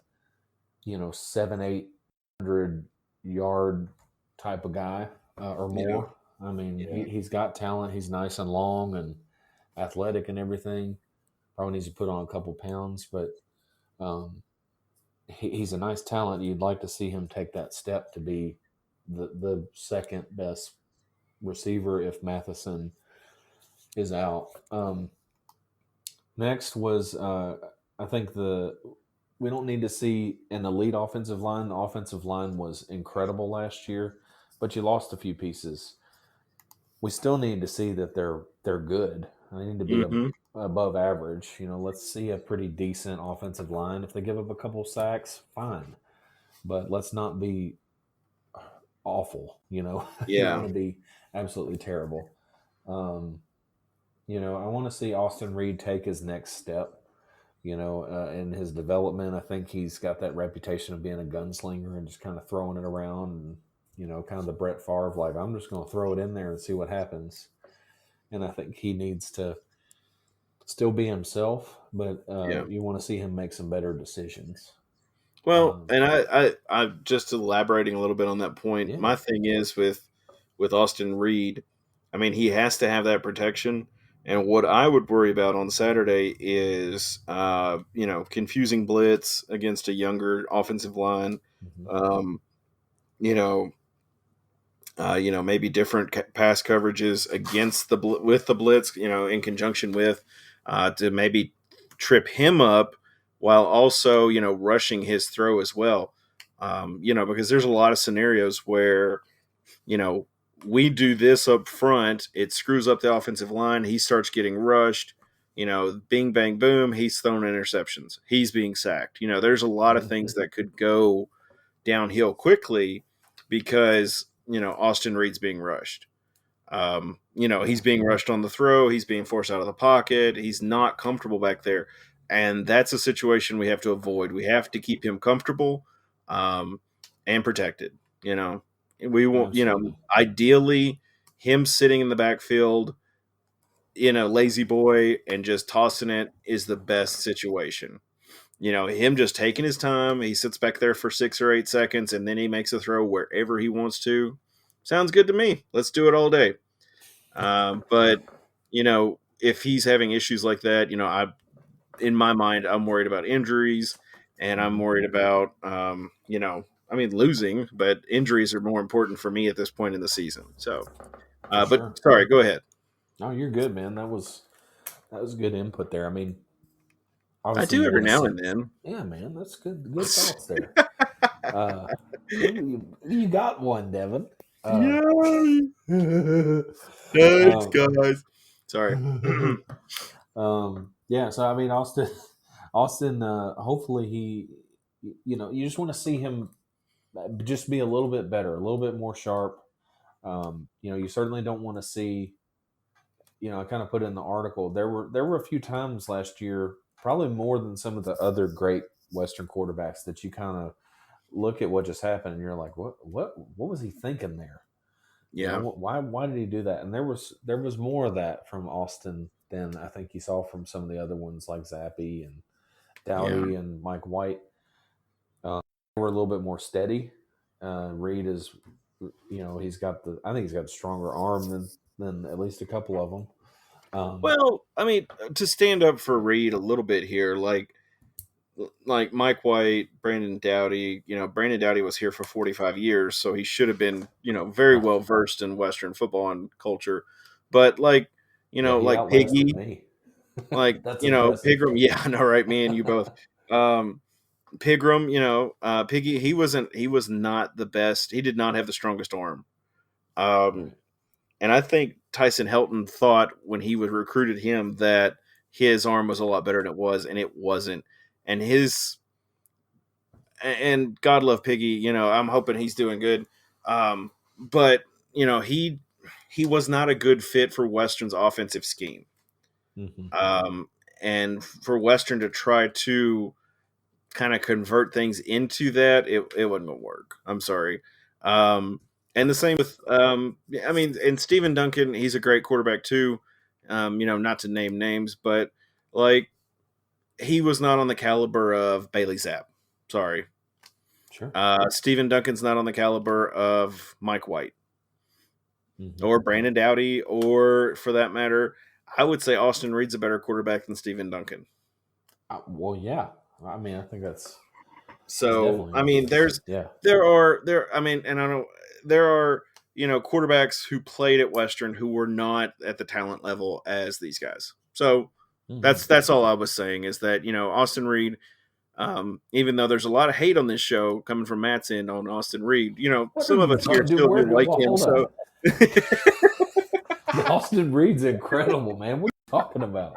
[SPEAKER 5] 700-800 yard type of guy or more? I mean, he's got talent. He's nice and long and athletic and everything. Probably needs to put on a couple pounds, but he's a nice talent. You'd like to see him take that step to be the second best receiver if Matheson is out. Next was I think we don't need to see an elite offensive line. The offensive line was incredible last year, but you lost a few pieces. We still need to see that they're good. They need to be above average. Let's see a pretty decent offensive line. If they give up a couple sacks, fine, but let's not be awful. You want to be absolutely terrible. I want to see Austin Reed take his next step. In his development, I think he's got that reputation of being a gunslinger and just kind of throwing it around and, kind of the Brett Favre, like, I'm just going to throw it in there and see what happens. And I think he needs to still be himself, but you want to see him make some better decisions.
[SPEAKER 6] Well, and I just elaborating a little bit on that point. My thing is with Austin Reed, I mean, he has to have that protection. And what I would worry about on Saturday is, confusing blitz against a younger offensive line. Maybe different pass coverages against with the blitz, in conjunction with, to maybe trip him up while also, rushing his throw as well. Because there's a lot of scenarios where, we do this up front, it screws up the offensive line. He starts getting rushed, bing, bang, boom. He's thrown interceptions. He's being sacked. There's a lot of things that could go downhill quickly because, Austin Reed's being rushed. He's being rushed on the throw. He's being forced out of the pocket. He's not comfortable back there. And that's a situation we have to avoid. We have to keep him comfortable and protected, We won't, ideally him sitting in the backfield, lazy boy and just tossing it is the best situation. Him just taking his time. He sits back there for 6 or 8 seconds and then he makes a throw wherever he wants to. Sounds good to me. Let's do it all day. But if he's having issues like that, in my mind, I'm worried about injuries and I'm worried about, losing, but injuries are more important for me at this point in the season. So, but sorry, go ahead.
[SPEAKER 5] No, you're good, man. That was good input there. I mean,
[SPEAKER 6] I do every now and then.
[SPEAKER 5] Yeah, man, that's good thoughts there. You got one, Devin.
[SPEAKER 6] Thanks, guys. Sorry.
[SPEAKER 5] So I mean, Austin. Hopefully he, you just want to see him just be a little bit better, a little bit more sharp. You certainly don't want to see. I kind of put it in the article. There were a few times last year, probably more than some of the other great Western quarterbacks, that you kind of look at what just happened and you're like, what was he thinking there?
[SPEAKER 6] Yeah.
[SPEAKER 5] Why did he do that? And there was more of that from Austin than I think you saw from some of the other ones like Zappy and Dowdy and Mike White. They were a little bit more steady. Reed is, he's got a stronger arm than at least a couple of them.
[SPEAKER 6] Well, I mean, to stand up for Reed a little bit here, like Mike White, Brandon Dowdy, Brandon Dowdy was here for 45 years, so he should have been, very well versed in Western football and culture. But like Piggy, like, Pigram, yeah, I know, right? Me and you both. Pigram, Piggy, he was not the best. He did not have the strongest arm. And I think Tyson Helton thought when he was recruited him that his arm was a lot better than it was, and it wasn't. And God love Piggy, I'm hoping he's doing good. But he he was not a good fit for Western's offensive scheme.
[SPEAKER 5] Mm-hmm.
[SPEAKER 6] And for Western to try to kind of convert things into that, it wasn't going to work. I'm sorry. And the same with, and Stephen Duncan, he's a great quarterback too. Not to name names, but like he was not on the caliber of Bailey Zapp. Sorry.
[SPEAKER 5] Sure.
[SPEAKER 6] Stephen Duncan's not on the caliber of Mike White or Brandon Doughty, or for that matter, I would say Austin Reed's a better quarterback than Stephen Duncan.
[SPEAKER 5] Well, yeah. I mean, I think that's
[SPEAKER 6] so. I mean, there are quarterbacks who played at Western who were not at the talent level as these guys. So that's all I was saying is that Austin Reed. Even though there's a lot of hate on this show coming from Matt's end on Austin Reed, some of us here still do like him. So
[SPEAKER 5] Austin Reed's incredible, man. What are you talking about?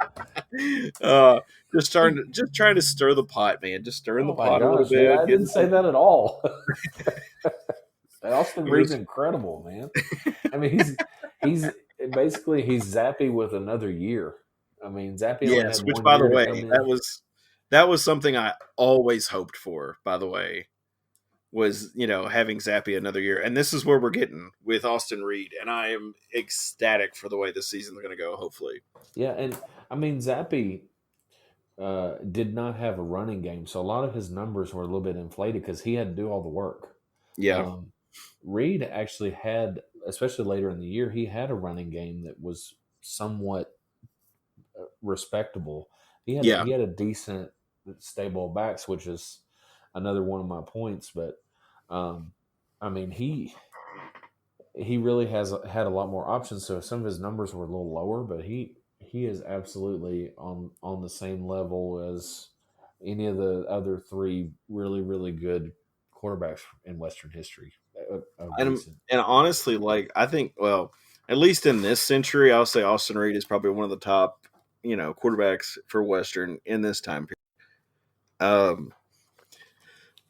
[SPEAKER 6] Just trying to stir the pot, man. Just stirring the pot a little bit.
[SPEAKER 5] Man, I didn't say that at all. Austin Reed's incredible, man. I mean, he's Zappy with another year. I mean, Zappy.
[SPEAKER 6] Yes, which by the way, that was something I always hoped for. By the way, was having Zappy another year, and this is where we're getting with Austin Reed, and I am ecstatic for the way this season's going to go. Hopefully,
[SPEAKER 5] yeah, and I mean Zappy did not have a running game, so a lot of his numbers were a little bit inflated because he had to do all the work.
[SPEAKER 6] Yeah,
[SPEAKER 5] Reed actually had, especially later in the year, he had a running game that was somewhat respectable. He had a decent stable backs, which is another one of my points. But I mean, he really has had a lot more options. So some of his numbers were a little lower, but he is absolutely on the same level as any of the other three really, really good quarterbacks in Western history.
[SPEAKER 6] And honestly, I think, well, at least in this century, I'll say Austin Reed is probably one of the top, quarterbacks for Western in this time period.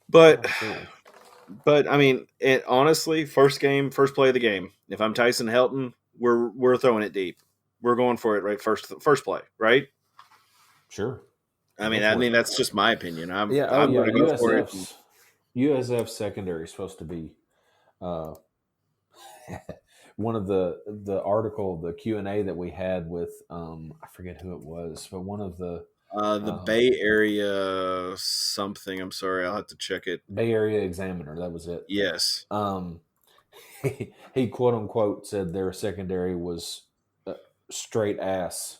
[SPEAKER 6] But I mean, honestly, first play of the game. If I'm Tyson Helton, we're throwing it deep. We're going for it right first play, right?
[SPEAKER 5] Sure.
[SPEAKER 6] I mean that's just my opinion. I'm going to go for it.
[SPEAKER 5] USF secondary is supposed to be one of the article, the Q&A that we had with I forget who it was, but one of the
[SPEAKER 6] Bay Area something. I'm sorry, I'll have to check it.
[SPEAKER 5] Bay Area Examiner, that was it.
[SPEAKER 6] Yes.
[SPEAKER 5] He quote unquote said their secondary was straight ass.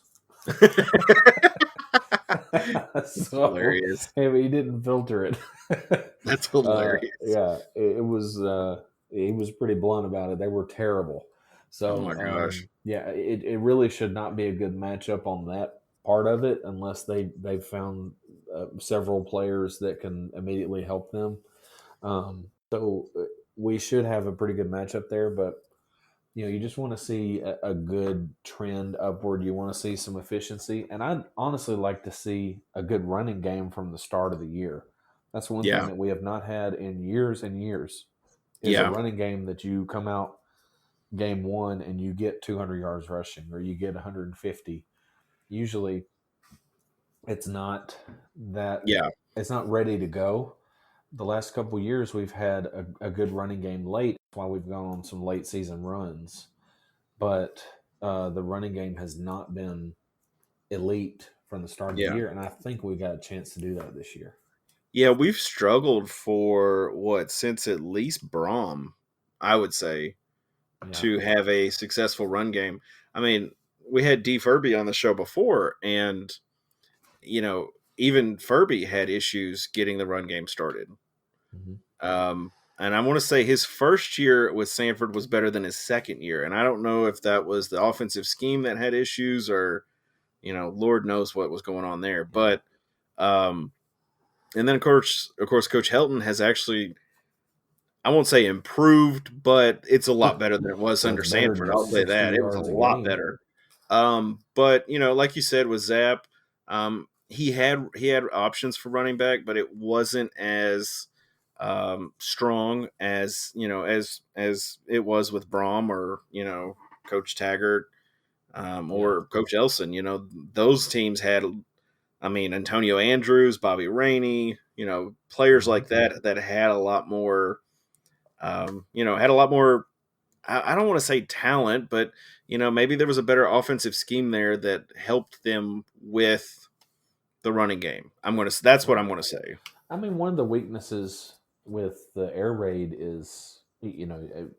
[SPEAKER 6] That's hilarious.
[SPEAKER 5] Hey, but he didn't filter it.
[SPEAKER 6] That's hilarious.
[SPEAKER 5] It was. He was pretty blunt about it. They were terrible. So,
[SPEAKER 6] oh my gosh,
[SPEAKER 5] it really should not be a good matchup on that part of it unless they've found several players that can immediately help them. So we should have a pretty good matchup there, but you just want to see a good trend upward. You want to see some efficiency, and I'd honestly like to see a good running game from the start of the year. That's one thing that we have not had in years and years. Is a running game that you come out game one and you get 200 yards rushing or you get 150. Usually it's not that it's not ready to go. The last couple of years we've had a good running game late. That's why we've gone on some late season runs. But the running game has not been elite from the start of the year, and I think we got a chance to do that this year.
[SPEAKER 6] Yeah, we've struggled since at least Brom, I would say, to have a successful run game. I mean, we had D. Furby on the show before, and, even Furby had issues getting the run game started. Mm-hmm. And I want to say his first year with Sanford was better than his second year. And I don't know if that was the offensive scheme that had issues or, Lord knows what was going on there. But, and then, of course, Coach Helton has actually, I won't say improved, but it's a lot better than it was under Sanford. I'll say that. It was a lot better. But, like you said, with Zapp, he had options for running back, but it wasn't as strong as, as it was with Brom or, Coach Taggart or Coach Elson. You know, those teams had, I mean, Antonio Andrews, Bobby Rainey, you know, players like that had a lot more, had a lot more. I don't want to say talent, but you know, maybe there was a better offensive scheme there that helped them with the running game. That's what I'm going to say.
[SPEAKER 5] I mean, one of the weaknesses with the air raid is, you know,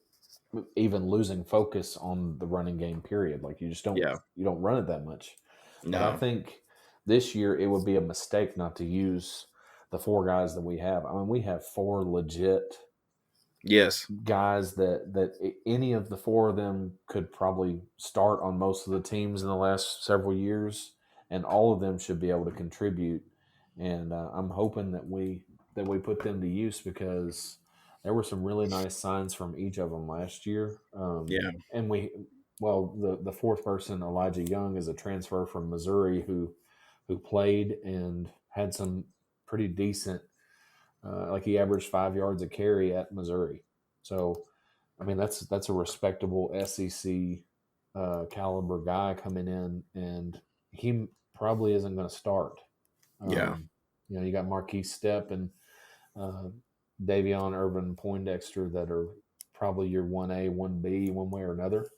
[SPEAKER 5] even losing focus on the running game. Period. Like you don't run it that much.
[SPEAKER 6] No.
[SPEAKER 5] But I think this year it would be a mistake not to use the 4 guys that we have. I mean, we have 4 legit guys that any of the 4 of them could probably start on most of the teams in the last several years, and all of them should be able to contribute. And I'm hoping that we put them to use, because there were some really nice signs from each of them last year. And the 4th person, Elijah Young, is a transfer from Missouri who played and had some pretty decent. Like he averaged 5 yards a carry at Missouri. So, I mean, that's a respectable SEC caliber guy coming in, and he probably isn't going to start. You know, you got Marquise Stepp and Davion Irvin Poindexter that are probably your 1A, 1B, one way or another.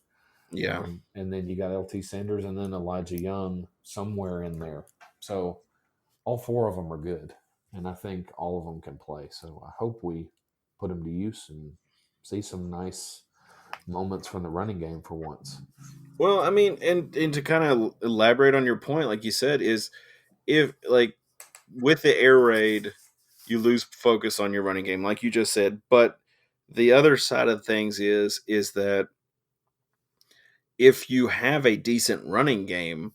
[SPEAKER 6] Yeah.
[SPEAKER 5] And then you got LT Sanders and then Elijah Young somewhere in there. So all 4 of them are good, and I think all of them can play. So I hope we put them to use and see some nice moments from the running game for once.
[SPEAKER 6] Well, I mean, and to kind of elaborate on your point, like you said, is if like with the air raid, you lose focus on your running game, like you just said. But the other side of things is that if you have a decent running game,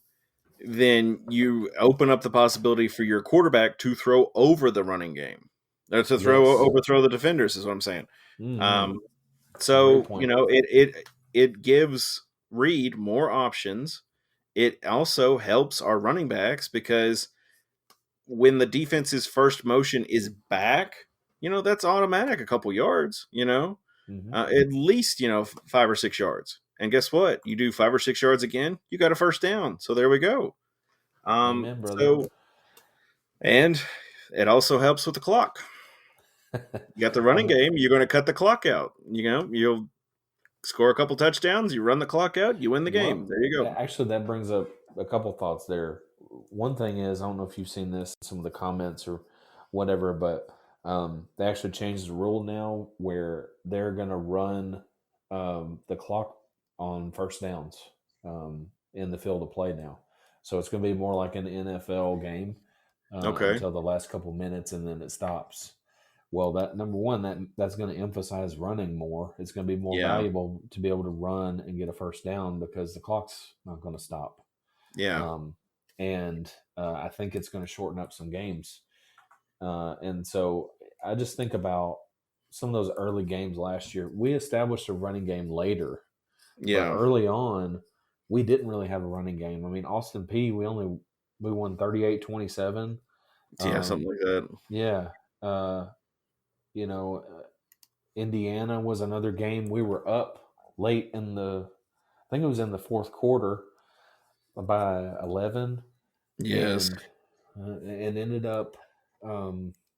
[SPEAKER 6] then you open up the possibility for your quarterback to throw over the running game, or to overthrow the defenders, is what I'm saying.
[SPEAKER 5] Mm-hmm.
[SPEAKER 6] So you know, it gives Reed more options. It also helps our running backs, because when the defense's first motion is back, you know, that's automatic a couple yards, you know, at least, you know, 5 or 6 yards. And guess what? You do 5 or 6 yards again, you got a first down. So there we go.
[SPEAKER 5] Amen, brother.
[SPEAKER 6] And it also helps with the clock. You got the running game, you're going to cut the clock out. You know, you'll score a couple touchdowns, you run the clock out, you win the game. There you go.
[SPEAKER 5] Actually, that brings up a couple thoughts there. One thing is, I don't know if you've seen this in some of the comments or whatever, but they actually changed the rule now where they're going to run the clock on first downs in the field of play now. So it's going to be more like an NFL game until the last couple minutes, and then it stops. Well, that number one, that's going to emphasize running more. It's going to be more valuable to be able to run and get a first down, because the clock's not going to stop.
[SPEAKER 6] Yeah.
[SPEAKER 5] And I think it's going to shorten up some games. And so I just think about some of those early games last year. We established a running game later.
[SPEAKER 6] Yeah.
[SPEAKER 5] But early on, we didn't really have a running game. I mean, Austin Peay, we won 38-27.
[SPEAKER 6] Yeah, something like that.
[SPEAKER 5] Yeah. Indiana was another game. We were up late I think it was in the 4th quarter by 11.
[SPEAKER 6] Yes.
[SPEAKER 5] And ended up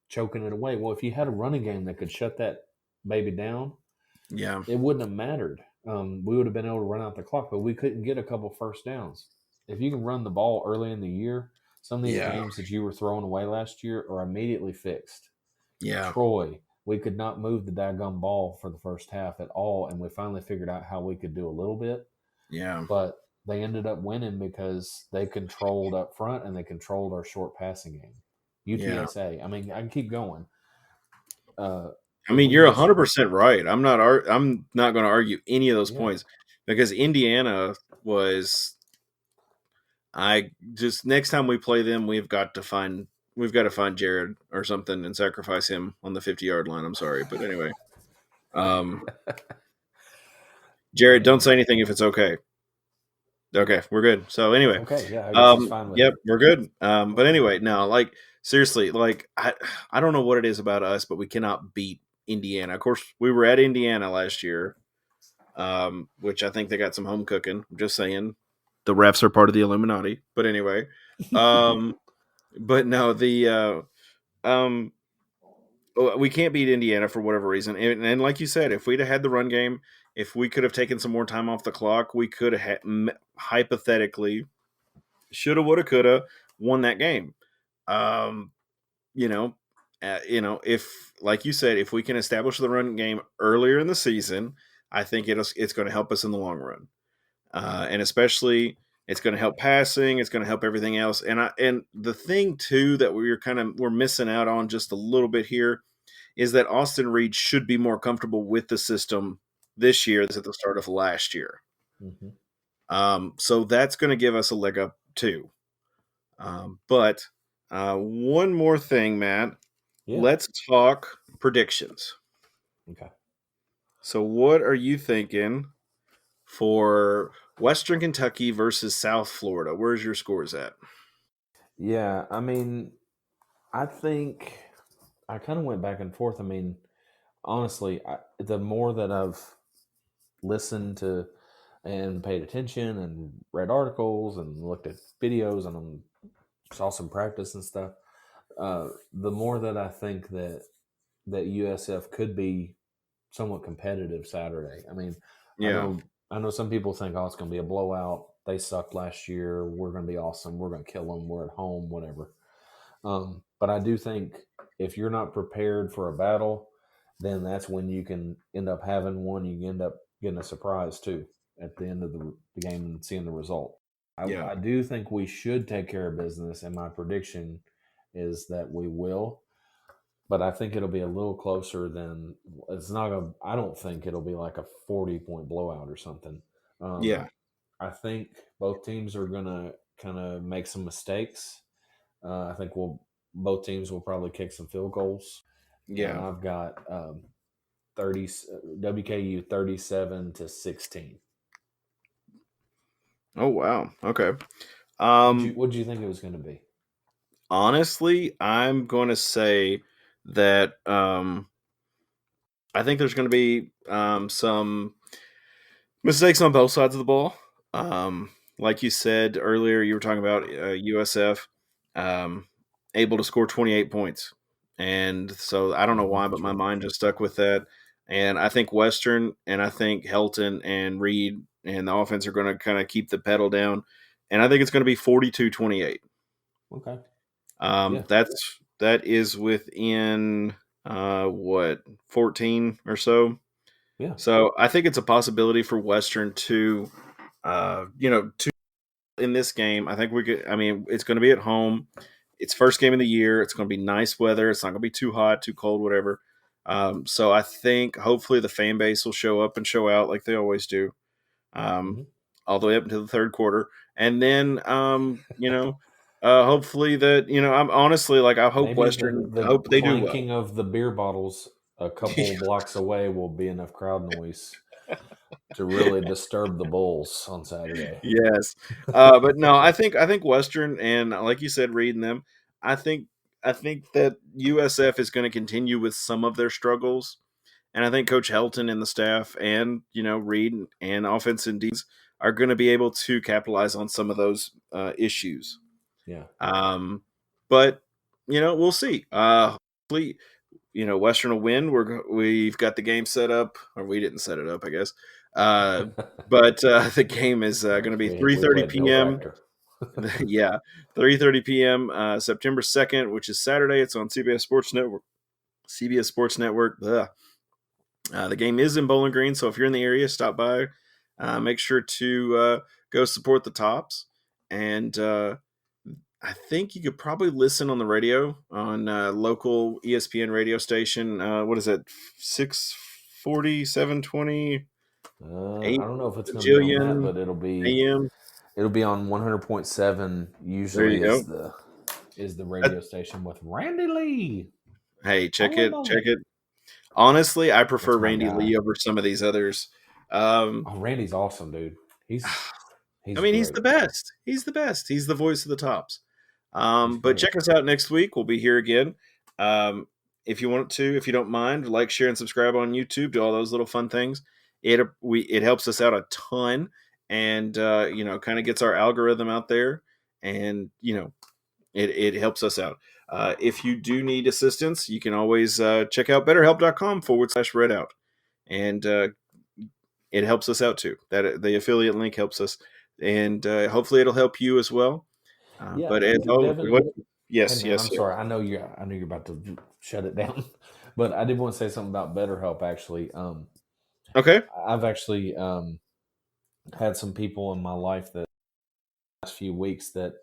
[SPEAKER 5] choking it away. Well, if you had a running game that could shut that baby down, it wouldn't have mattered. We would have been able to run out the clock, but we couldn't get a couple first downs. If you can run the ball early in the year, some of these games that you were throwing away last year are immediately fixed.
[SPEAKER 6] Yeah.
[SPEAKER 5] Troy, we could not move the daggum ball for the first half at all, and we finally figured out how we could do a little bit.
[SPEAKER 6] Yeah.
[SPEAKER 5] But they ended up winning because they controlled up front and they controlled our short passing game. UTSA. I mean, I can keep going.
[SPEAKER 6] I mean, you're 100% right. I'm not going to argue any of those points, because Indiana was. Next time we play them, we've got to find Jared or something and sacrifice him on the 50-yard line. I'm sorry, but anyway, Jared, don't say anything if it's okay. Okay, we're good. So anyway,
[SPEAKER 5] I guess fine with it.
[SPEAKER 6] We're good. But anyway, no, like seriously, like I don't know what it is about us, but we cannot beat Indiana. Of course, we were at Indiana last year, which I think they got some home cooking. I'm just saying, the refs are part of the Illuminati. But anyway, but no, we can't beat Indiana for whatever reason. And like you said, if we'd have had the run game, if we could have taken some more time off the clock, we could have hypothetically shoulda, woulda, coulda won that game. If like you said, if we can establish the run game earlier in the season, I think it's going to help us in the long run, and especially it's going to help passing. It's going to help everything else. And the thing too that we're missing out on just a little bit here is that Austin Reed should be more comfortable with the system this year than at the start of last year.
[SPEAKER 5] Mm-hmm.
[SPEAKER 6] So that's going to give us a leg up too. But one more thing, Matt. Yeah. Let's talk predictions.
[SPEAKER 5] Okay.
[SPEAKER 6] So what are you thinking for Western Kentucky versus South Florida? Where's your scores at?
[SPEAKER 5] Yeah, I mean, I think I kind of went back and forth. I mean, honestly, the more that I've listened to and paid attention and read articles and looked at videos and saw some practice and stuff, the more that I think that USF could be somewhat competitive Saturday. I mean,
[SPEAKER 6] yeah.
[SPEAKER 5] I know some people think, oh, it's going to be a blowout. They sucked last year. We're going to be awesome. We're going to kill them. We're at home, whatever. But I do think if you're not prepared for a battle, then that's when you can end up having one. You can end up getting a surprise too at the end of the game and seeing the result. I do think we should take care of business, and my prediction is that we will. But I think it'll be a little closer than it's not a. I don't think it'll be like a 40-point blowout or something. I think both teams are gonna kind of make some mistakes. I think both teams will probably kick some field goals.
[SPEAKER 6] Yeah,
[SPEAKER 5] and I've got 30 WKU 37-16.
[SPEAKER 6] Oh wow! Okay.
[SPEAKER 5] What do you think it was going to be?
[SPEAKER 6] Honestly, I'm going to say that I think there's going to be some mistakes on both sides of the ball. Like you said earlier, you were talking about USF able to score 28 points. And so I don't know why, but my mind just stuck with that. And I think Western and I think Helton and Reed and the offense are going to kind of keep the pedal down. And I think it's going to be 42-28.
[SPEAKER 5] Okay.
[SPEAKER 6] That is within 14 or so.
[SPEAKER 5] Yeah.
[SPEAKER 6] So I think it's a possibility for Western to in this game. I think it's going to be at home. It's first game of the year. It's going to be nice weather. It's not going to be too hot, too cold, whatever. So I think hopefully the fan base will show up and show out like they always do, all the way up into the third quarter. And then, hopefully that, I'm honestly like, I hope
[SPEAKER 5] maybe
[SPEAKER 6] Western,
[SPEAKER 5] the
[SPEAKER 6] hope they do well.
[SPEAKER 5] Clanking of the beer bottles a couple blocks away will be enough crowd noise to really disturb the Bulls on Saturday.
[SPEAKER 6] Yes. But no, I think Western, and like you said, reading them, I think that USF is going to continue with some of their struggles. And I think Coach Helton and the staff and, Reed and offense and defense are going to be able to capitalize on some of those issues.
[SPEAKER 5] Yeah.
[SPEAKER 6] But, we'll see. Hopefully, Western will win. We've got the game set up, or we didn't set it up, I guess. But the game is going to be 3:30 p.m. Yeah, 3:30 p.m. September 2nd, which is Saturday. It's on CBS Sports Network. The game is in Bowling Green, so if you're in the area, stop by. Make sure to go support the Tops. And I think you could probably listen on the radio on local ESPN radio station. What is it? 640, 720?
[SPEAKER 5] I don't know if it's going to be on that, but it'll be
[SPEAKER 6] AM.
[SPEAKER 5] It'll be on 100.7. Usually is the radio station with Randy Lee.
[SPEAKER 6] Hey, check it. Honestly, I prefer Randy Lee over some of these others.
[SPEAKER 5] Randy's awesome, dude. He's
[SPEAKER 6] the best. He's the best. He's the voice of the Tops. But check us out next week. We'll be here again. If you want to, if you don't mind, like, share, and subscribe on YouTube. Do all those little fun things. it helps us out a ton, and kind of gets our algorithm out there, and it helps us out. If you do need assistance, you can always check out betterhelp.com/readout, and it helps us out too. That the affiliate link helps us, and hopefully it'll help you as well. But
[SPEAKER 5] Devin,
[SPEAKER 6] yes,
[SPEAKER 5] hey man,
[SPEAKER 6] yes.
[SPEAKER 5] I'm sorry. I know you're about to shut it down, but I did want to say something about BetterHelp. Actually,
[SPEAKER 6] Okay.
[SPEAKER 5] I've actually had some people in my life that last few weeks that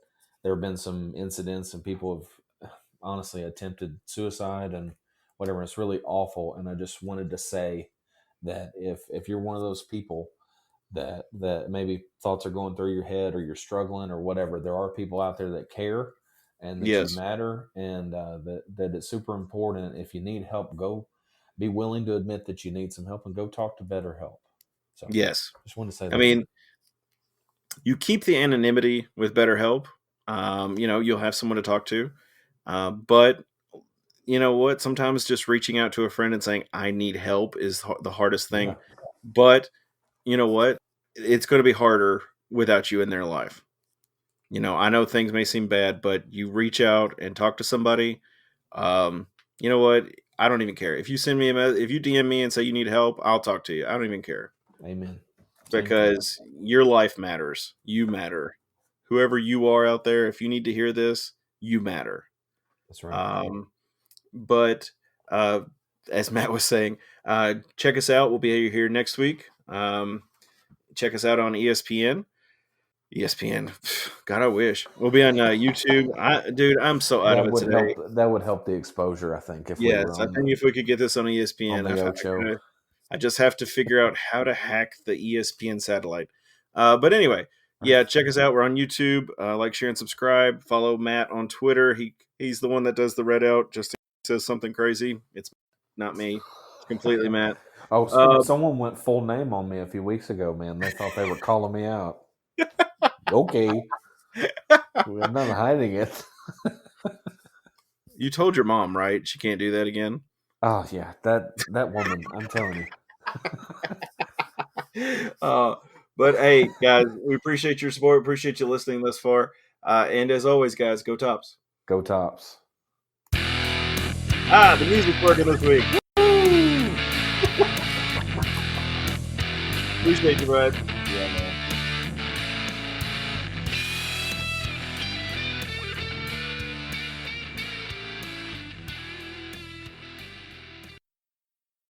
[SPEAKER 5] there have been some incidents and people have honestly attempted suicide and whatever. It's really awful, and I just wanted to say that if you're one of those people that maybe thoughts are going through your head or you're struggling or whatever, there are people out there that care and that
[SPEAKER 6] Yes.
[SPEAKER 5] you matter, and that it's super important. If you need help, go be willing to admit that you need some help and go talk to BetterHelp. So
[SPEAKER 6] Yes.
[SPEAKER 5] just want to say that.
[SPEAKER 6] I mean, you keep the anonymity with BetterHelp. You'll have someone to talk to, but you know what? Sometimes just reaching out to a friend and saying, I need help is the hardest thing.
[SPEAKER 5] Yeah.
[SPEAKER 6] But you know what? It's going to be harder without you in their life. I know things may seem bad, but you reach out and talk to somebody. You know what? I don't even care. If you send me if you DM me and say you need help, I'll talk to you. I don't even care.
[SPEAKER 5] Amen.
[SPEAKER 6] Because your life matters. You matter. Whoever you are out there, if you need to hear this, you matter.
[SPEAKER 5] That's right.
[SPEAKER 6] But as Matt was saying, check us out. We'll be here next week. Check us out on ESPN. ESPN. God, I wish. We'll be on YouTube. I'm so out of it today.
[SPEAKER 5] That would help the exposure, I think. If
[SPEAKER 6] Yes,
[SPEAKER 5] we were
[SPEAKER 6] I
[SPEAKER 5] on
[SPEAKER 6] think if we could get this on ESPN,
[SPEAKER 5] on the Ocho.
[SPEAKER 6] I just have to figure out how to hack the ESPN satellite. But anyway, yeah, check us out. We're on YouTube. Like, share, and subscribe. Follow Matt on Twitter. He's the one that does the red out. Just says something crazy. It's not me. It's completely Matt.
[SPEAKER 5] Oh, someone went full name on me a few weeks ago, man. They thought they were calling me out. Okay. I'm not hiding it.
[SPEAKER 6] You told your mom, right? She can't do that again?
[SPEAKER 5] Oh, yeah. That woman, I'm telling
[SPEAKER 6] you. But hey, guys, we appreciate your support. Appreciate you listening thus far. And as always, guys, go Tops.
[SPEAKER 5] Go Tops.
[SPEAKER 6] The music's working this week. Appreciate you, bud.
[SPEAKER 5] Yeah, man.